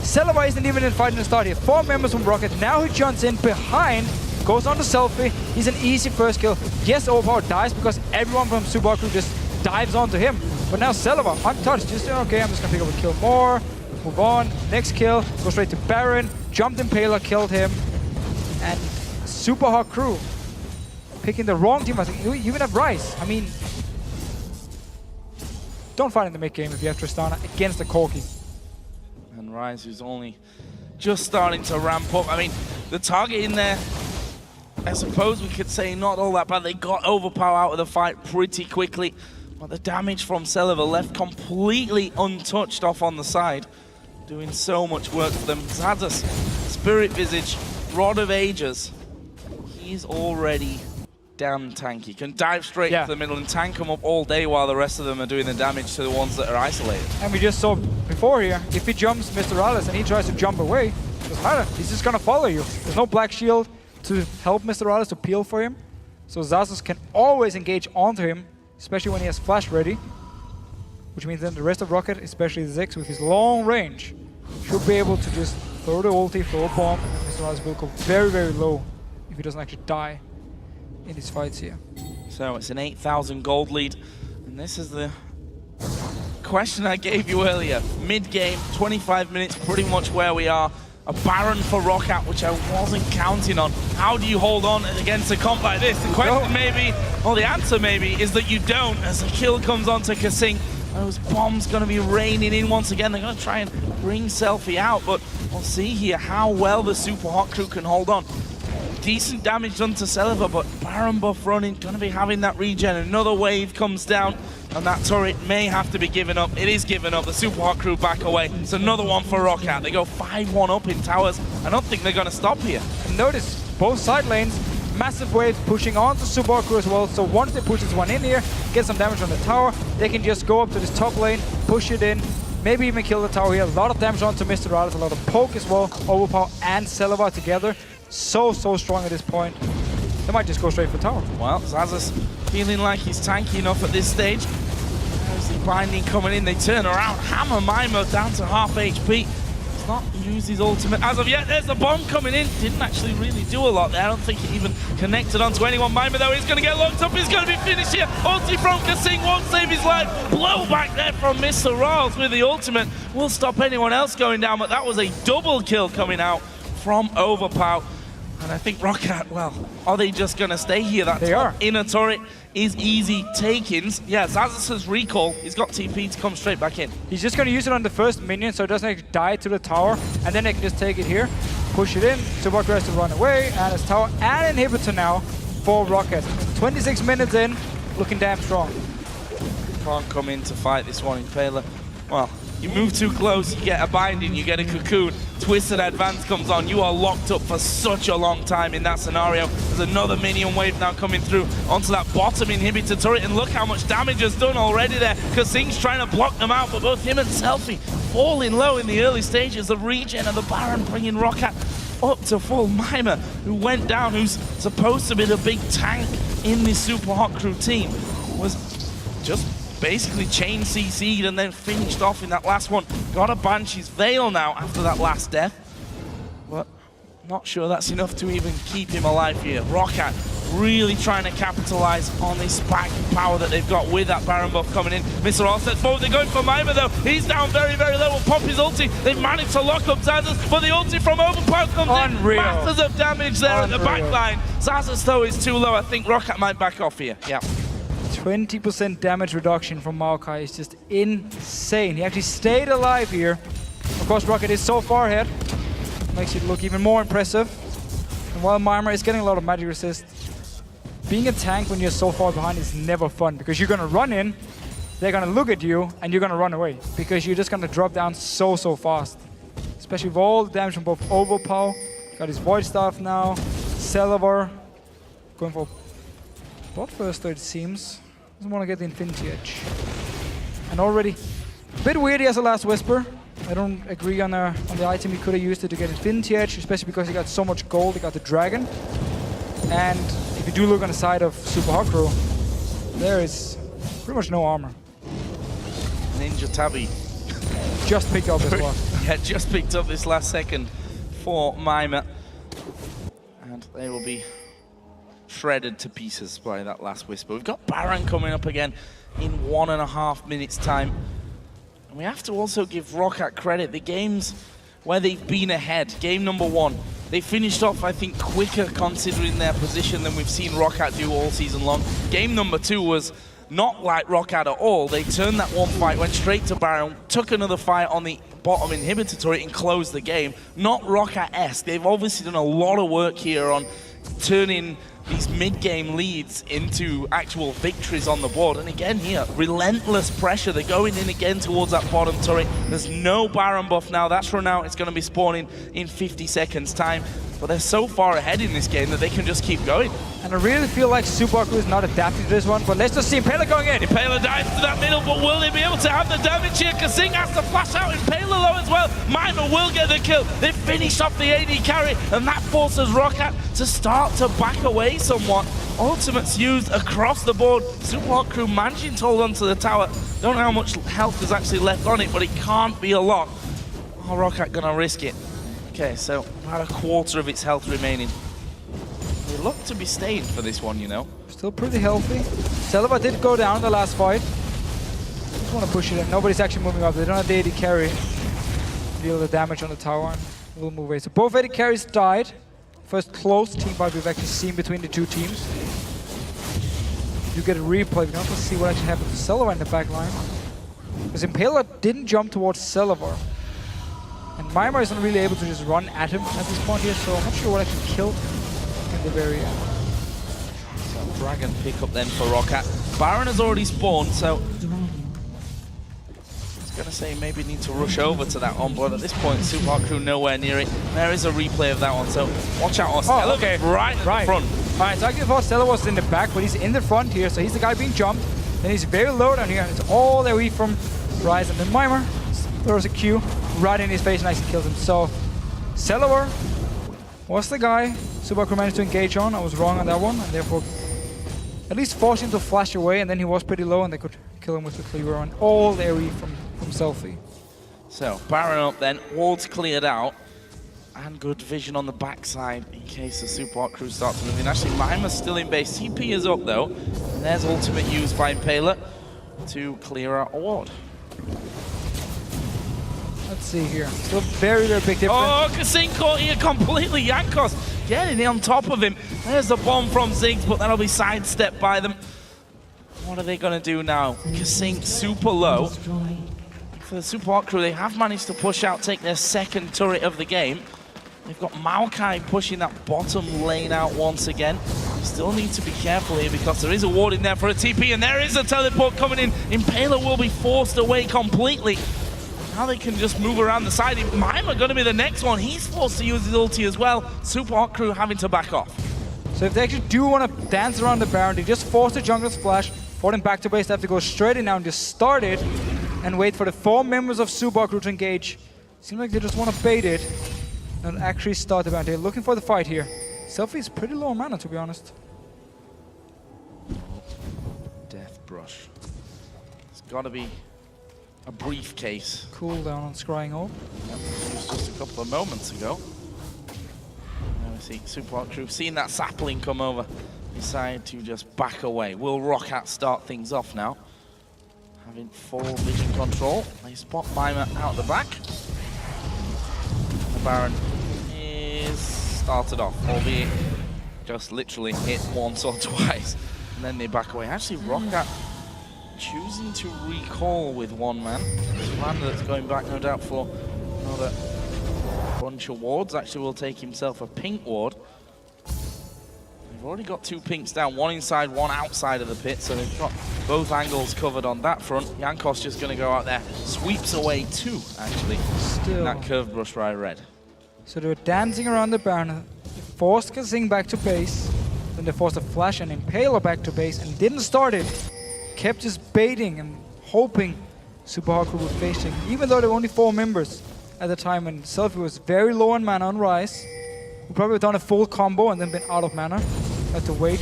Celeber isn't even in the fight in the start here. 4 members from Roccat. Now he jumps in behind, goes on to Selfie. He's an easy first kill. Yes, Overpower dies because everyone from Supa Crew just dives onto him. But now Celeber, untouched, just okay, I'm just gonna pick up a kill more. Move on. Next kill, go straight to Baron. Jumped Impaler, killed him. And Supa Crew picking the wrong team. I think you even have Rice. I mean, don't fight in the mid game if you have Tristana against the Corgi. And Rise, who's only just starting to ramp up. I mean, the target in there, I suppose we could say not all that bad. They got Overpower out of the fight pretty quickly. But the damage from Celeber left completely untouched off on the side. Doing so much work for them. Xaxus, Spirit Visage, Rod of Ages. He's already damn tanky. Can dive straight to the middle and tank them up all day while the rest of them are doing the damage to the ones that are isolated. And we just saw before here, if he jumps Mr. Alice and he tries to jump away, doesn't matter. He's just gonna follow you. There's no black shield to help Mr. Alice to peel for him. So Xaxus can always engage onto him, especially when he has flash ready. Which means then the rest of Roccat, especially Ziggs with his long range, should be able to just throw the ulti, throw a bomb, and Mr. Alice will go very, very low if he doesn't actually die in these fights here. So it's an 8,000 gold lead, and this is the question I gave you earlier. Mid-game, 25 minutes, pretty much where we are. A Baron for Roccat, which I wasn't counting on. How do you hold on against a comp like this? The question maybe, or the answer maybe, is that you don't, as the kill comes onto Kasing. Those bombs going to be raining in once again. They're going to try and bring Selfie out, but we'll see here how well the Supa Crew can hold on. Decent damage done to Celeber, but Baron buff running, going to be having that regen. Another wave comes down, and that turret may have to be given up. It is given up. The Supa Crew back away. It's another one for Roccat. They go 5-1 up in towers. I don't think they're going to stop here. And notice, both side lanes, massive waves pushing on to Supa Crew as well. So once they push this one in here, get some damage on the tower, they can just go up to this top lane, push it in, maybe even kill the tower here. A lot of damage onto Mr. Alice, a lot of poke as well. Overpower and Celeber together. So strong at this point. They might just go straight for tower. Well, Xaxus feeling like he's tanky enough at this stage. There's the binding coming in. They turn around. Hammer Mima down to half HP. Does not use his ultimate as of yet. There's the bomb coming in. Didn't actually really do a lot there. I don't think it even connected onto anyone. Mima, though, is going to get locked up. He's going to be finished here. Ulti from Kasing won't save his life. Blow back there from Mr. Riles with the ultimate. Will stop anyone else going down, but that was a double kill coming out from Overpower. And I think Roccat, well, are they just going to stay here? That top inner turret is easy takings. Yeah, Zazas' recall. He's got TP to come straight back in. He's just going to use it on the first minion so it doesn't die to the tower. And then they can just take it here, push it in. Supa has to run away. And it's tower and inhibitor now for Roccat. 26 minutes in, looking damn strong. Can't come in to fight this one, Impaler. Well, you move too close, you get a binding, you get a cocoon. Twisted Advance comes on. You are locked up for such a long time in that scenario. There's another minion wave now coming through onto that bottom inhibitor turret, and look how much damage has done already there. Kasing's trying to block them out, but both him and Selfie falling low in the early stages. The regen of the Baron bringing Roccat up to full. Mimer, who went down, who's supposed to be the big tank in this Super Hot Crew team, was just basically chain CC'd and then finished off in that last one. Got a Banshee's Veil now after that last death, but not sure that's enough to even keep him alive here. Roccat really trying to capitalize on this spike power that they've got with that Baron buff coming in. Mr. All steps forward. They're going for Mimer though. He's down very, very low. Will pop his ulti. They've managed to lock up Zazas, but the ulti from Overpower comes in. Masses of damage there at the back line. Zazas though is too low. I think Roccat might back off here. Yeah. 20% damage reduction from Maokai is just insane. He actually stayed alive here. Of course, Roccat is so far ahead. Makes it look even more impressive. And while Mimer is getting a lot of magic resist, being a tank when you're so far behind is never fun, because you're gonna run in, they're gonna look at you, and you're gonna run away, because you're just gonna drop down so fast. Especially with all the damage from both Overpower. Got his Void Staff now. Celavar going for bot first though, it seems. Doesn't want to get the Infinity Edge. And already a bit weird he has a Last Whisper. I don't agree on the item. He could have used it to get Infinity Edge, especially because he got so much gold. He got the Dragon. And if you do look on the side of Super Hot Crew, there is pretty much no armor. Ninja Tabby. Just picked up as well. Yeah, just picked up this last second for Mimer. And they will be shredded to pieces by that Last Whisper. We've got Baron coming up again in 1.5 minutes time. And we have to also give Roccat credit. The games where they've been ahead, game number 1, they finished off, I think, quicker considering their position than we've seen Roccat do all season long. Game number 2 was not like Roccat at all. They turned that one fight, went straight to Baron, took another fight on the bottom inhibitor turret and closed the game. Not Roccat-esque. They've obviously done a lot of work here on turning these mid-game leads into actual victories on the board. And again here, relentless pressure. They're going in again towards that bottom turret. There's no Baron buff now. That's run out. It's going to be spawning in 50 seconds time. But they're so far ahead in this game that they can just keep going. And I really feel like Supa is not adapting to this one, but let's just see Impaler going in. Impaler dives to that middle, but will they be able to have the damage here? Kasing has to flash out. Impaler low as well. Mimer will get the kill. They finish off the AD carry, and that forces Roccat to start to back away somewhat. Ultimates used across the board. Super Hot Crew managing to hold onto the tower. Don't know how much health is actually left on it, but it can't be a lot. Oh, Roccat gonna risk it. Okay, so about a quarter of its health remaining. They look to be staying for this one, you know. Still pretty healthy. Celavar did go down in the last fight. Just want to push it in. Nobody's actually moving up. They don't have the AD carry. Deal the damage on the tower and we'll move away. So both AD carries died. First close team fight we've actually seen between the two teams. You get a replay. We can also see what actually happened to Celavar in the back line. Because Impaler didn't jump towards Celavar. And Mimer isn't really able to just run at him at this point here, so I'm not sure what actually killed him in the very end. So Dragon pick up then for Roccat. Baron has already spawned, so I was going to say maybe need to rush over to that one, but at this point Super Hot Crew nowhere near it. There is a replay of that one, so watch out. Oh, okay. Right at the front. Alright, so I actually thought Celavar was in the back, but he's in the front here, so he's the guy being jumped. Then he's very low down here, and it's all the way from Rise, and then Mimer throws a Q right in his face and actually kills him. So Celavar was the guy Super Crew managed to engage on. I was wrong on that one, and therefore at least forced him to flash away, and then he was pretty low and they could kill him with the cleaver on all the AoE from Selfie. So Baron up then, wards cleared out, and good vision on the backside in case the Super Hot Crew starts moving. Actually, Mimer's still in base. CP is up though, and there's ultimate used by Impaler to clear out a ward. Let's see here. Still very, very big difference. Oh, Kasing caught here completely. Jankos getting on top of him. There's the bomb from Ziggs, but that'll be sidestepped by them. What are they going to do now? Kasing super low. For the Supa Hot Crew, they have managed to push out, take their second turret of the game. They've got Maokai pushing that bottom lane out once again. Still need to be careful here because there is a ward in there for a TP, and there is a teleport coming in. Impaler will be forced away completely. Now they can just move around the side. Mima going to be the next one. He's forced to use his ulti as well. Supa Hot Crew having to back off. So if they actually do want to dance around the Baron, they just force the jungler's flash, for them back to base. They have to go straight in now and just start it and wait for the 4 members of Supa Hot Crew to engage. Seems like they just want to bait it and actually start the Baron. They're looking for the fight here. Selfie is pretty low on mana, to be honest. Death Brush. It's got to be a briefcase. Cooldown on Scrying Orb. Yep, it was just a couple of moments ago. Now we see Supa Hot Crew, seeing that sapling come over, decide to just back away. Will Roccat start things off now? Having full vision control. They spot Mima out the back. The Baron is started off, albeit just literally hit once or twice. And then they back away. Actually, Roccat choosing to recall with 1 man. Commander that's going back, no doubt, for another bunch of wards. Actually, will take himself a pink ward. They've already got 2 pinks down, 1 inside, 1 outside of the pit, so they've got both angles covered on that front. Jankos just going to go out there, sweeps away 2, actually. Still. That curved brush right red. So they were dancing around the Baron. They forced Kasing back to base. Then they forced a Flash and Impaler back to base and didn't start it. Kept just baiting and hoping Supa Hot Crew would face him. Even though there were only 4 members at the time, and Selfie was very low on mana on Rise. Would probably have done a full combo and then been out of mana. Had to wait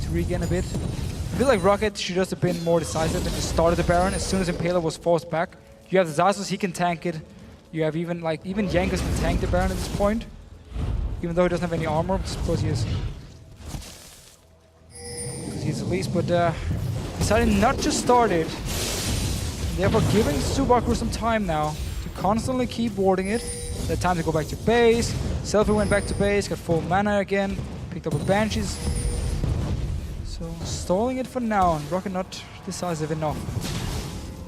to regain a bit. I feel like Roccat should just have been more decisive and just started the Baron as soon as Impaler was forced back. You have the Zazus, he can tank it. You have even Jankos can tank the Baron at this point. Even though he doesn't have any armor, I suppose he is. Because he's the least, but decided not to start it. Therefore giving Supa Hot Crew some time now to constantly keep warding it. They had time to go back to base. Selfie went back to base, got full mana again. Picked up a Banshees. So stalling it for now, and Roccat not decisive enough.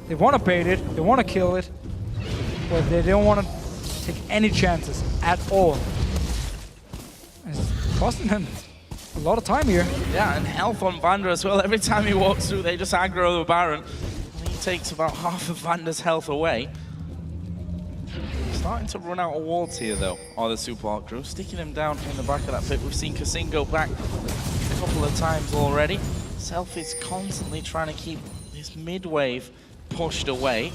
They want to bait it, they want to kill it, but they don't want to take any chances at all. It's costing them a lot of time here. Yeah, and health on Vander as well. Every time he walks through, they just aggro the Baron. And he takes about half of Vander's health away. Starting to run out of wards here, though, are the Supa Hot Crew. Sticking him down in the back of that pit. We've seen Kasing go back a couple of times already. Selfie's constantly trying to keep this mid-wave pushed away.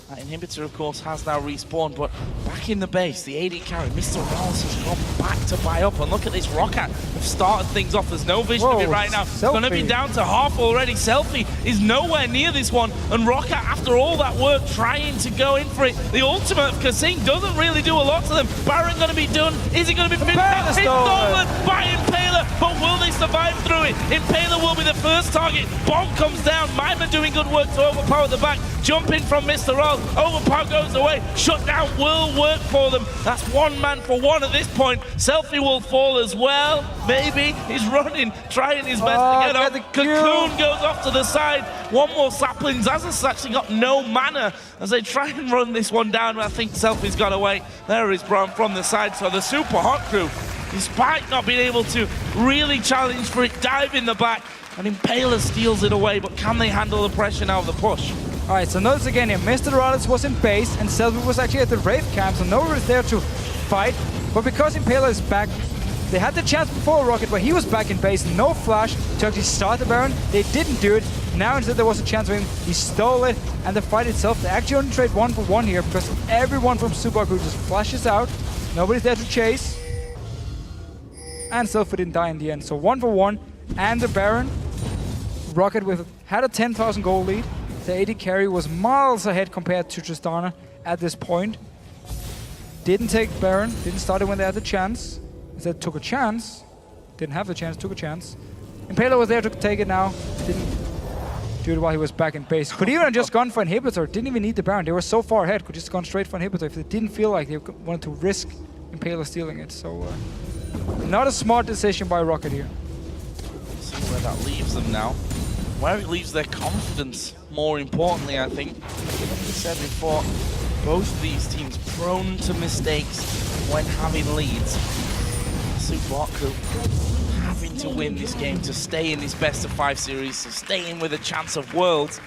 That inhibitor, of course, has now respawned, but back in the base, the AD carry, Mr. Wallace has gone back to buy up, and look at this Roccat. We've started things off. There's no vision of it right now. It's going to be down to half already. Selfie is nowhere near this one, and Roccat, after all that work, trying to go in for it. The ultimate of Kasing doesn't really do a lot to them. Baron going to be done. Is he going to be finished? Stolen by Impaler, but will they survive through it? Impaler will be the first target. Bomb comes down. Mima doing good work to overpower the back. Jumping from Mr. Roll. Overpower goes away. Shutdown will work for them. That's 1 man for 1 at this point. Selfie will fall as well. Maybe he's running, trying his best to get up. Cocoon goes off to the side. 1 more sapling. Zazus actually got no mana as they try and run this one down. But I think Selfie's got away. There is Braum from the side. So the Supa Hot Crew, despite not being able to really challenge for it, dive in the back. And Impaler steals it away. But can they handle the pressure now of the push? Alright, so notice again here, Mr. Rollins was in base and Selfie was actually at the Wraith camp, so nobody was there to fight. But because Impaler is back, they had the chance before Roccat, but he was back in base, no flash to actually start the Baron. They didn't do it. Now instead there was a chance for him, he stole it, and the fight itself, they actually only trade 1 for 1 here because everyone from Supa Hot Crew just flashes out. Nobody's there to chase. And Selfie didn't die in the end, so 1 for 1. And the Baron, Roccat had a 10,000 gold lead. The AD carry was miles ahead compared to Tristana at this point. Didn't take Baron, didn't start it when they had the chance. Instead took a chance, didn't have the chance, took a chance. Impaler was there to take it now, do it while he was back in base. Could even have just gone for Inhibitor. Didn't even need the Baron. They were so far ahead. Could just gone straight for Inhibitor if they didn't feel like they wanted to risk Impaler stealing it. So not a smart decision by Roccat here. See where that leaves them now. Where it leaves their confidence, more importantly, I think. Like I said before, both of these teams prone to mistakes when having leads. Supa Hot Crew having to win this game to stay in this best-of-5 series, to stay in with a chance of Worlds.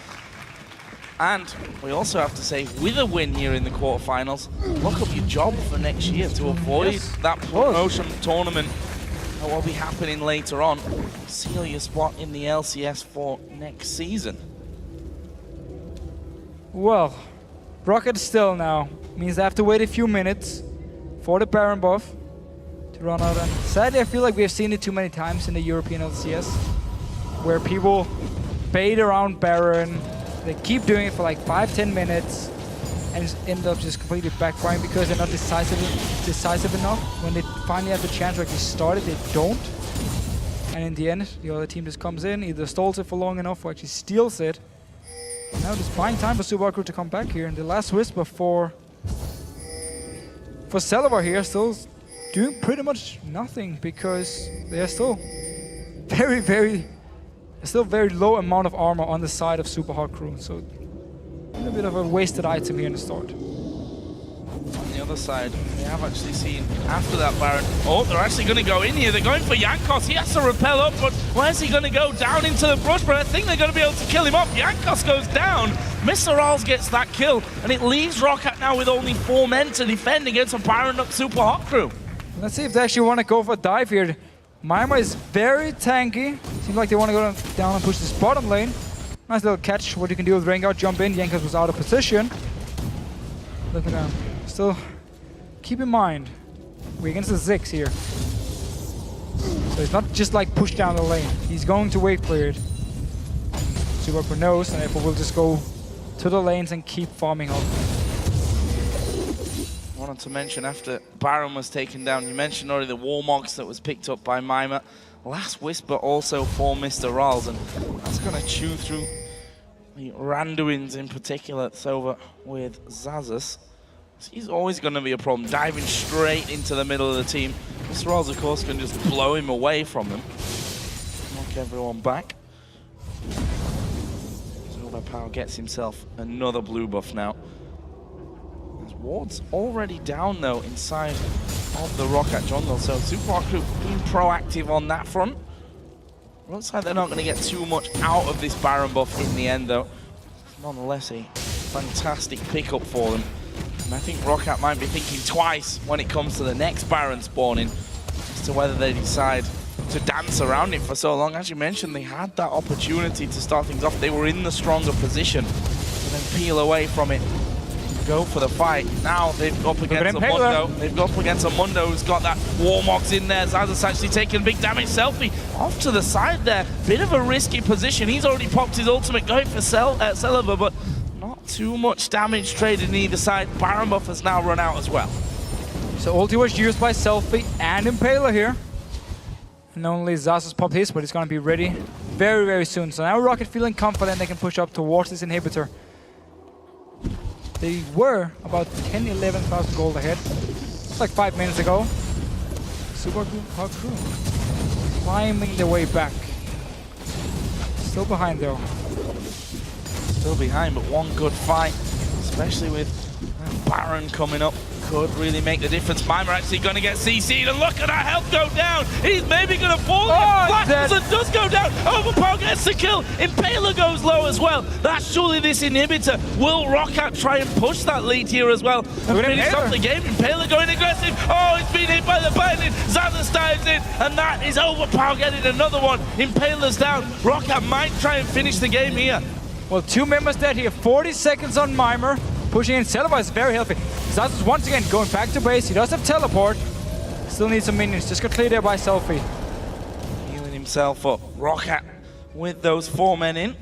And we also have to say, with a win here in the quarterfinals, look up your job for next year to avoid that promotion tournament that will be happening later on. Seal your spot in the LCS for next season. Well, Roccat still now means they have to wait a few minutes for the Baron buff to run out. And sadly, I feel like we have seen it too many times in the European LCS, where people bait around Baron. They keep doing it for like 5-10 minutes and end up just completely backfiring because they're not decisive enough. When they finally have the chance to actually start it, they don't. And in the end, the other team just comes in, either stalls it for long enough or actually steals it. Now just buying time for Supa Hot Crew to come back here. And the last whisper for Celavar here still doing pretty much nothing because they are still very low amount of armor on the side of Supa Hot Crew. So a little bit of a wasted item here in the start. On the other side, we have actually seen after that Baron. Oh, they're actually going to go in here. They're going for Jankos. He has to repel up, but where's he going to go? Down into the brush, but I think they're going to be able to kill him off. Jankos goes down. Mr. Rals gets that kill, and it leaves Roccat now with only 4 men to defend against a Baron up Supa Hot Crew. Let's see if they actually want to go for a dive here. Mima is very tanky. Seems like they want to go down and push this bottom lane. Nice little catch. What you can do with Rengar, jump in. Jankos was out of position. Look at that. Still, keep in mind, we're against the Ziggs here. So it's not just like push down the lane. He's going to wait for it. Supa Hot Crew knows, and therefore we'll just go to the lanes and keep farming up. I wanted to mention after Baron was taken down, you mentioned already the Warmogs that was picked up by Mima. Last Whisper also for Mr. Rals, and that's going to chew through the Randuins in particular. It's over with Xaxus. He's always going to be a problem, diving straight into the middle of the team. Mr. Rals, of course, can just blow him away from them. Knock everyone back. Overpower gets himself another blue buff now. Ward's already down though inside of the Roccat jungle, so Supa Hot Crew being proactive on that front. Looks like they're not going to get too much out of this Baron buff in the end though. Nonetheless, a fantastic pickup for them. And I think Roccat might be thinking twice when it comes to the next Baron spawning as to whether they decide to dance around it for so long. As you mentioned, they had that opportunity to start things off. They were in the stronger position and then peel away from it. Go for the fight. Now they've got up against a Mundo. They've got up against a Mundo who's got that Warmogs in there. Xaxus actually taking big damage. Selfie off to the side there. Bit of a risky position. He's already popped his ultimate going for Celavar, but not too much damage traded in either side. Baron buff has now run out as well. So ulti was used by Selfie and Impaler here. And only Xaxus popped his, but he's going to be ready very, very soon. So now Roccat feeling confident they can push up towards this inhibitor. They were about 10,000-11,000 gold ahead. It's like 5 minutes ago. Supa Hot Crew climbing their way back. Still behind though. Still behind, but one good fight, especially with Baron coming up, could really make the difference. Mima actually going to get CC'd, and look at our health go down. He's maybe going to fall. Blackson does go down. Overpower gets the kill. Impaler goes low as well. That's surely this inhibitor. Will Roccat try and push that lead here as well and finish off the game? Impaler going aggressive. Oh, he's been hit by the binding. Xaxus dives in, and that is Overpower getting another one. Impaler's down. Roccat might try and finish the game here. Well, 2 members dead here. 40 seconds on Mima. Pushing in. Celavar is very healthy. Xaxus once again going back to base. He does have teleport. Still needs some minions. Just got cleared there by Selfie. Healing himself up. Roccat with those 4 men in.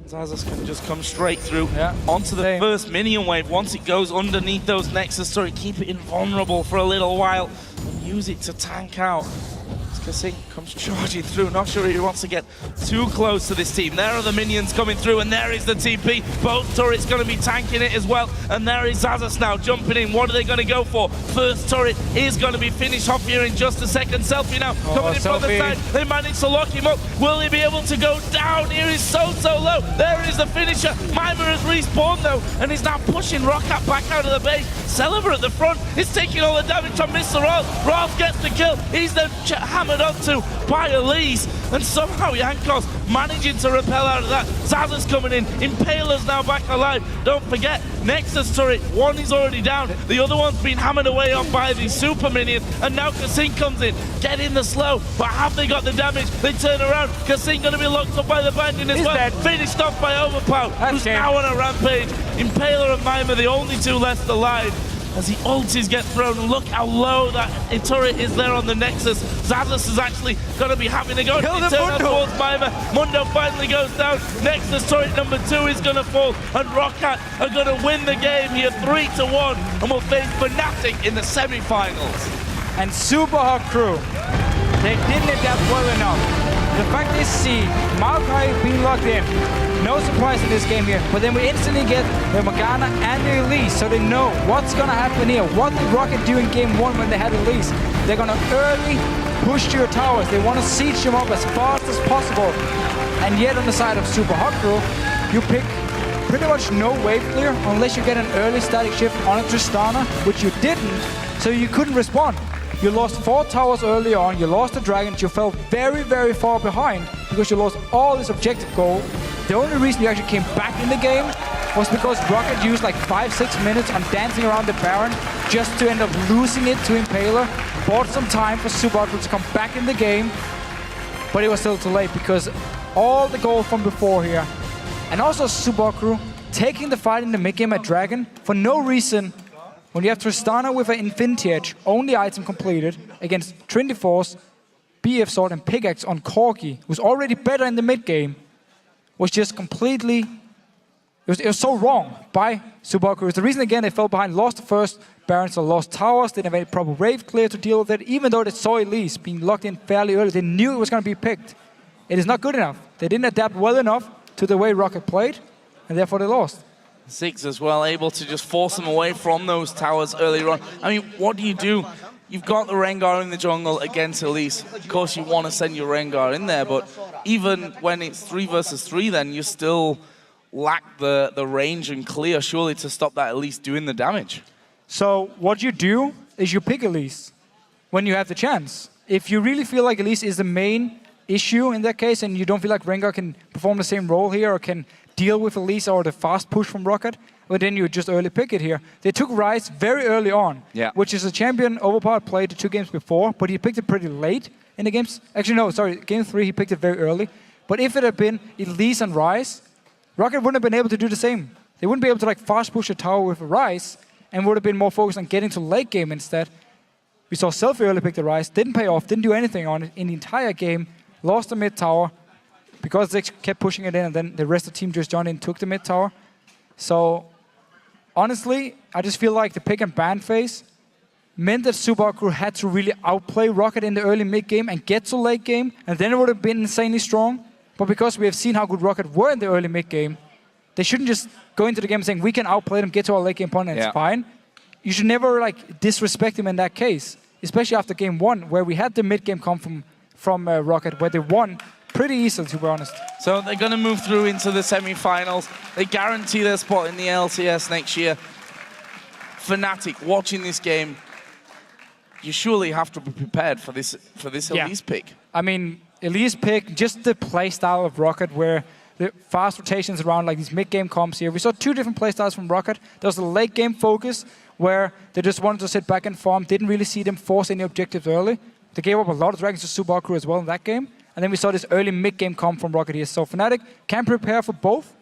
Xaxus can just come straight through onto the first minion wave. Once it goes underneath those Nexus, sorry, keep it invulnerable for a little while and use it to tank out Kasink comes charging through, not sure he wants to get too close to this team. There are the minions coming through, and there is the TP. Both turrets going to be tanking it as well, and there is Zazas now jumping in. What are they going to go for? First turret is going to be finished off here in just a second. Selfie now coming in from the side. They managed to lock him up. Will he be able to go down? Here is so low. There is the finisher. Mimer has respawned though, and he's now pushing Roccat back out of the base. Celeber at the front is taking all the damage from Mr. Rolf. Rolf gets the kill. He's then hammered onto by Elise, and somehow Jankos managing to repel out of that. Zazas coming in. Impaler's now back alive. Don't forget, Nexus turret, one is already down. The other one's been hammered away on by the Supa minion, and now Kasink comes in. Get in the slow, but have they got the damage? They turn around. Kasink going to be locked up by the bandit as well. Dead. Finished off by Overpow, who's now on a rampage. Impaler and Mimer, the only two left alive. As the ultis get thrown, look how low that turret is there on the Nexus. Zazas is actually going to be having to go towards Mimer. Mundo finally goes down. Nexus turret number 2 is going to fall, and Roccat are going to win the game here 3-1, and will face Fnatic in the semi-finals. And Supa crew, they didn't adapt well enough. The fact is, see, Maokai being locked in, no surprise in this game here, but then we instantly get the Morgana and the Elise, so they know what's gonna happen here. What did Roccat do in game 1 when they had Elise? They're gonna early push to your towers. They want to siege them up as fast as possible. And yet on the side of Supa crew, you pick pretty much no wave clear unless you get an early static shift on a Tristana, which you didn't, so you couldn't respond. You lost 4 towers early on, you lost the dragons, you fell very, very far behind because you lost all this objective gold. The only reason you actually came back in the game was because Roccat used like 5-6 minutes on dancing around the Baron just to end up losing it to Impaler. Bought some time for Supa to come back in the game, but it was still too late because all the gold from before here, and also Supa crew taking the fight in the mid game at Dragon for no reason. When you have Tristana with an Infinity Edge, only item completed, against Trinity Force, BF Sword and Pickaxe on Corki, who's already better in the mid game, was just completely... It was so wrong by Supa crew. It's the reason, again, they fell behind, lost the first Baron, so lost towers, didn't have any proper wave clear to deal with it. Even though they saw Elise being locked in fairly early, they knew it was going to be picked. It is not good enough. They didn't adapt well enough to the way Roccat played, and therefore they lost. Ziggs as well, able to just force them away from those towers earlier on. I mean, what do? You've got the Rengar in the jungle against Elise. Of course, you want to send your Rengar in there, but even when it's 3 versus 3, then you still lack the range and clear, surely, to stop that Elise doing the damage. So what you do is you pick Elise when you have the chance. If you really feel like Elise is the main issue in that case, and you don't feel like Rengar can perform the same role here or can deal with Elise or the fast push from Roccat, but then you just early pick it here. They took Ryze very early on, which is a champion Overpower played the 2 games before, but he picked it pretty late in the games. Actually, no, sorry, game 3 he picked it very early. But if it had been Elise and Ryze, Roccat wouldn't have been able to do the same. They wouldn't be able to like fast push a tower with Ryze, and would have been more focused on getting to late game instead. We saw Selfie early pick the Ryze, didn't pay off, didn't do anything on it in the entire game, lost the mid tower, because they kept pushing it in, and then the rest of the team just joined in and took the mid tower. So, honestly, I just feel like the pick and ban phase meant that Supa crew had to really outplay Roccat in the early mid game and get to late game, and then it would have been insanely strong. But because we have seen how good Roccat were in the early mid game, they shouldn't just go into the game saying, we can outplay them, get to our late game point, and it's fine. You should never like disrespect them in that case, especially after game 1, where we had the mid game come from Roccat, where they won pretty easily, to be honest. So they're going to move through into the semi-finals. They guarantee their spot in the LCS next year. Fnatic, watching this game, you surely have to be prepared for this Elise pick. I mean, Elise pick, just the play style of Roccat, where the fast rotations around like these mid-game comps here. We saw 2 different play styles from Roccat. There was the late-game focus, where they just wanted to sit back and farm, didn't really see them force any objectives early. They gave up a lot of dragons to Supa crew as well in that game. And then we saw this early mid-game comp from Roccat here. So Fnatic can prepare for both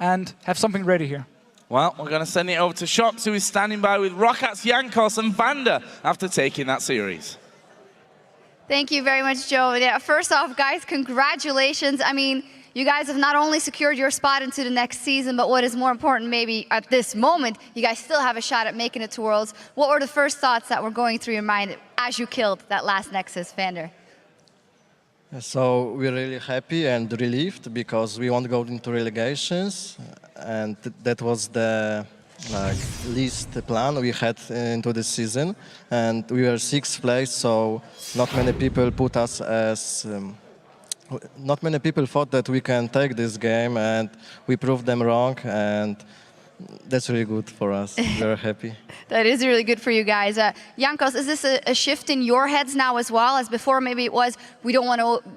and have something ready here. Well, we're going to send it over to Shox, who is standing by with Rockat's Jankos and Vander after taking that series. Thank you very much, Joe. Yeah, first off, guys, congratulations. I mean, you guys have not only secured your spot into the next season, but what is more important maybe at this moment, you guys still have a shot at making it to Worlds. What were the first thoughts that were going through your mind as you killed that last Nexus, Vander? So we're really happy and relieved because we won't go into relegations, and that was the least plan we had into this season. And we were 6th place, so not many people put us as. Not many people thought that we can take this game, and we proved them wrong. And that's really good for us. We're happy. That is really good for you guys. Jankos, is this a shift in your heads now as well? As before, maybe it was we don't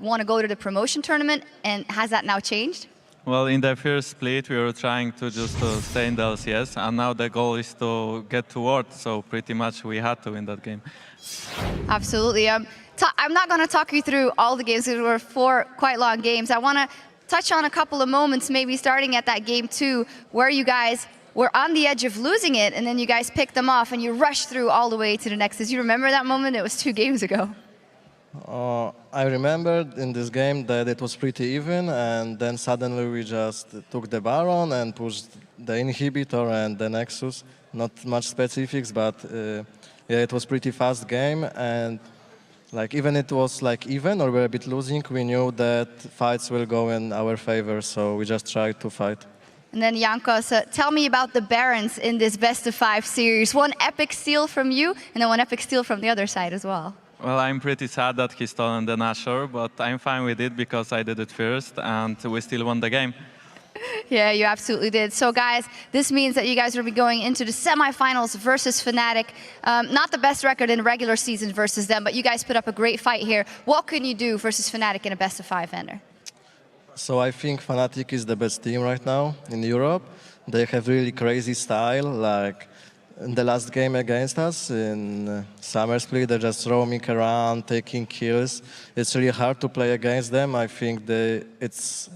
want to go to the promotion tournament, and has that now changed? Well, in the first split, we were trying to just stay in the LCS, and now the goal is to get to World, so pretty much we had to win that game. Absolutely. I'm not going to talk you through all the games, because there were 4 quite long games. I want to touch on a couple of moments, maybe starting at that game 2, where you guys were on the edge of losing it, and then you guys picked them off, and you rushed through all the way to the next. Do you remember that moment? It was 2 games ago. I remember in this game that it was pretty even, and then suddenly we just took the Baron and pushed the Inhibitor and the Nexus. Not much specifics, but yeah, it was pretty fast game, and even it was even or we're a bit losing, we knew that fights will go in our favor, so we just tried to fight. And then Jankos, tell me about the Barons in this best-of-5 series. 1 epic steal from you, and then 1 epic steal from the other side as well. Well, I'm pretty sad that he stolen the Nashor, but I'm fine with it because I did it first, and we still won the game. Yeah, you absolutely did. So guys, this means that you guys will be going into the semifinals versus Fnatic. Not the best record in regular season versus them, but you guys put up a great fight here. What can you do versus Fnatic in a best-of-5 ender? So I think Fnatic is the best team right now in Europe. They have really crazy style, in the last game against us in Summer Split, they're just roaming around, taking kills. It's really hard to play against them. I think it's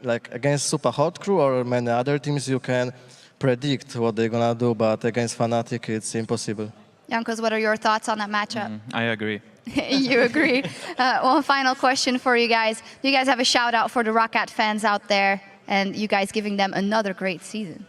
against Supa Hot Crew or many other teams, you can predict what they're gonna do, but against Fnatic, it's impossible. Jankos, what are your thoughts on that matchup? I agree. You agree. One final question for you guys. Do you guys have a shout out for the Roccat fans out there, and you guys giving them another great season?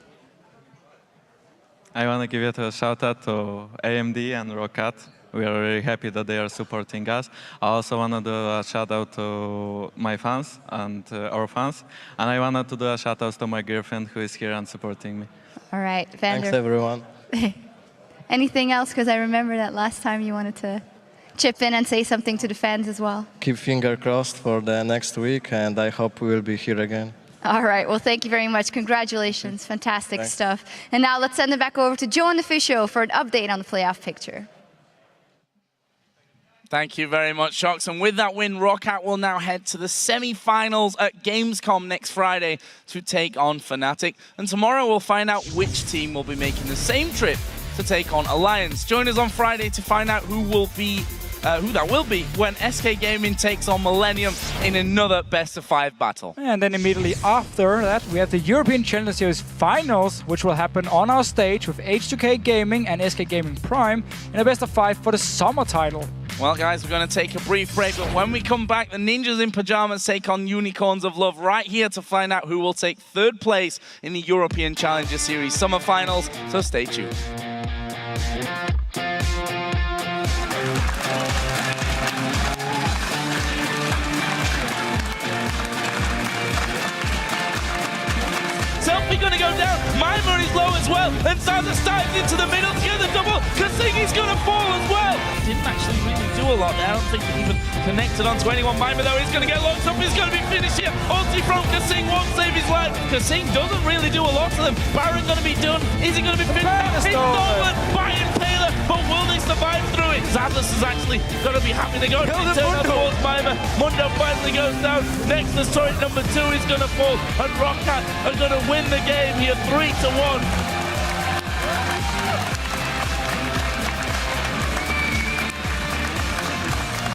I want to give a shout out to AMD and Roccat. We are very happy that they are supporting us. I also want to do a shout out to my fans and our fans. And I want to do a shout out to my girlfriend who is here and supporting me. All right, Vander. Thanks, everyone. Anything else? Because I remember that last time you wanted to chip in and say something to the fans as well. Keep finger crossed for the next week, and I hope we will be here again. All right, well, thank you very much. Congratulations, fantastic Thanks. stuff. And now let's send it back over to Joe and the Fisho for an update on the playoff picture. Thank you very much, Shox. And with that win, Roccat will now head to the semi-finals at Gamescom next Friday to take on Fnatic. And tomorrow we'll find out which team will be making the same trip to take on Alliance. Join us on Friday to find out who that will be when SK Gaming takes on Millennium in another best-of-5 battle. And then immediately after that, we have the European Challenger Series Finals, which will happen on our stage with H2K Gaming and SK Gaming Prime in a best-of-5 for the summer title. Well, guys, we're going to take a brief break, but when we come back, the Ninjas in Pajamas take on Unicorns of Love right here to find out who will take 3rd place in the European Challenger Series Summer Finals, so stay tuned. Selfie gonna go down, Maimer is low as well, and Zaza dives into the middle to get the double, Kasingi's gonna fall as well. Didn't actually really do a lot there, I don't think he even connected onto anyone. Maimer though is gonna get locked up, he's gonna be finished here. Ulti from Kasing won't save his life. Kasing doesn't really do a lot to them. Baron gonna be done, is he gonna be finished? It's stolen by Impaler, but will they survive through it? Zadless is actually gonna be happy to go to turn towards Maimer. Mundo finally goes down, next the turret number 2 is gonna fall, and Roccat are gonna win the game here 3-1.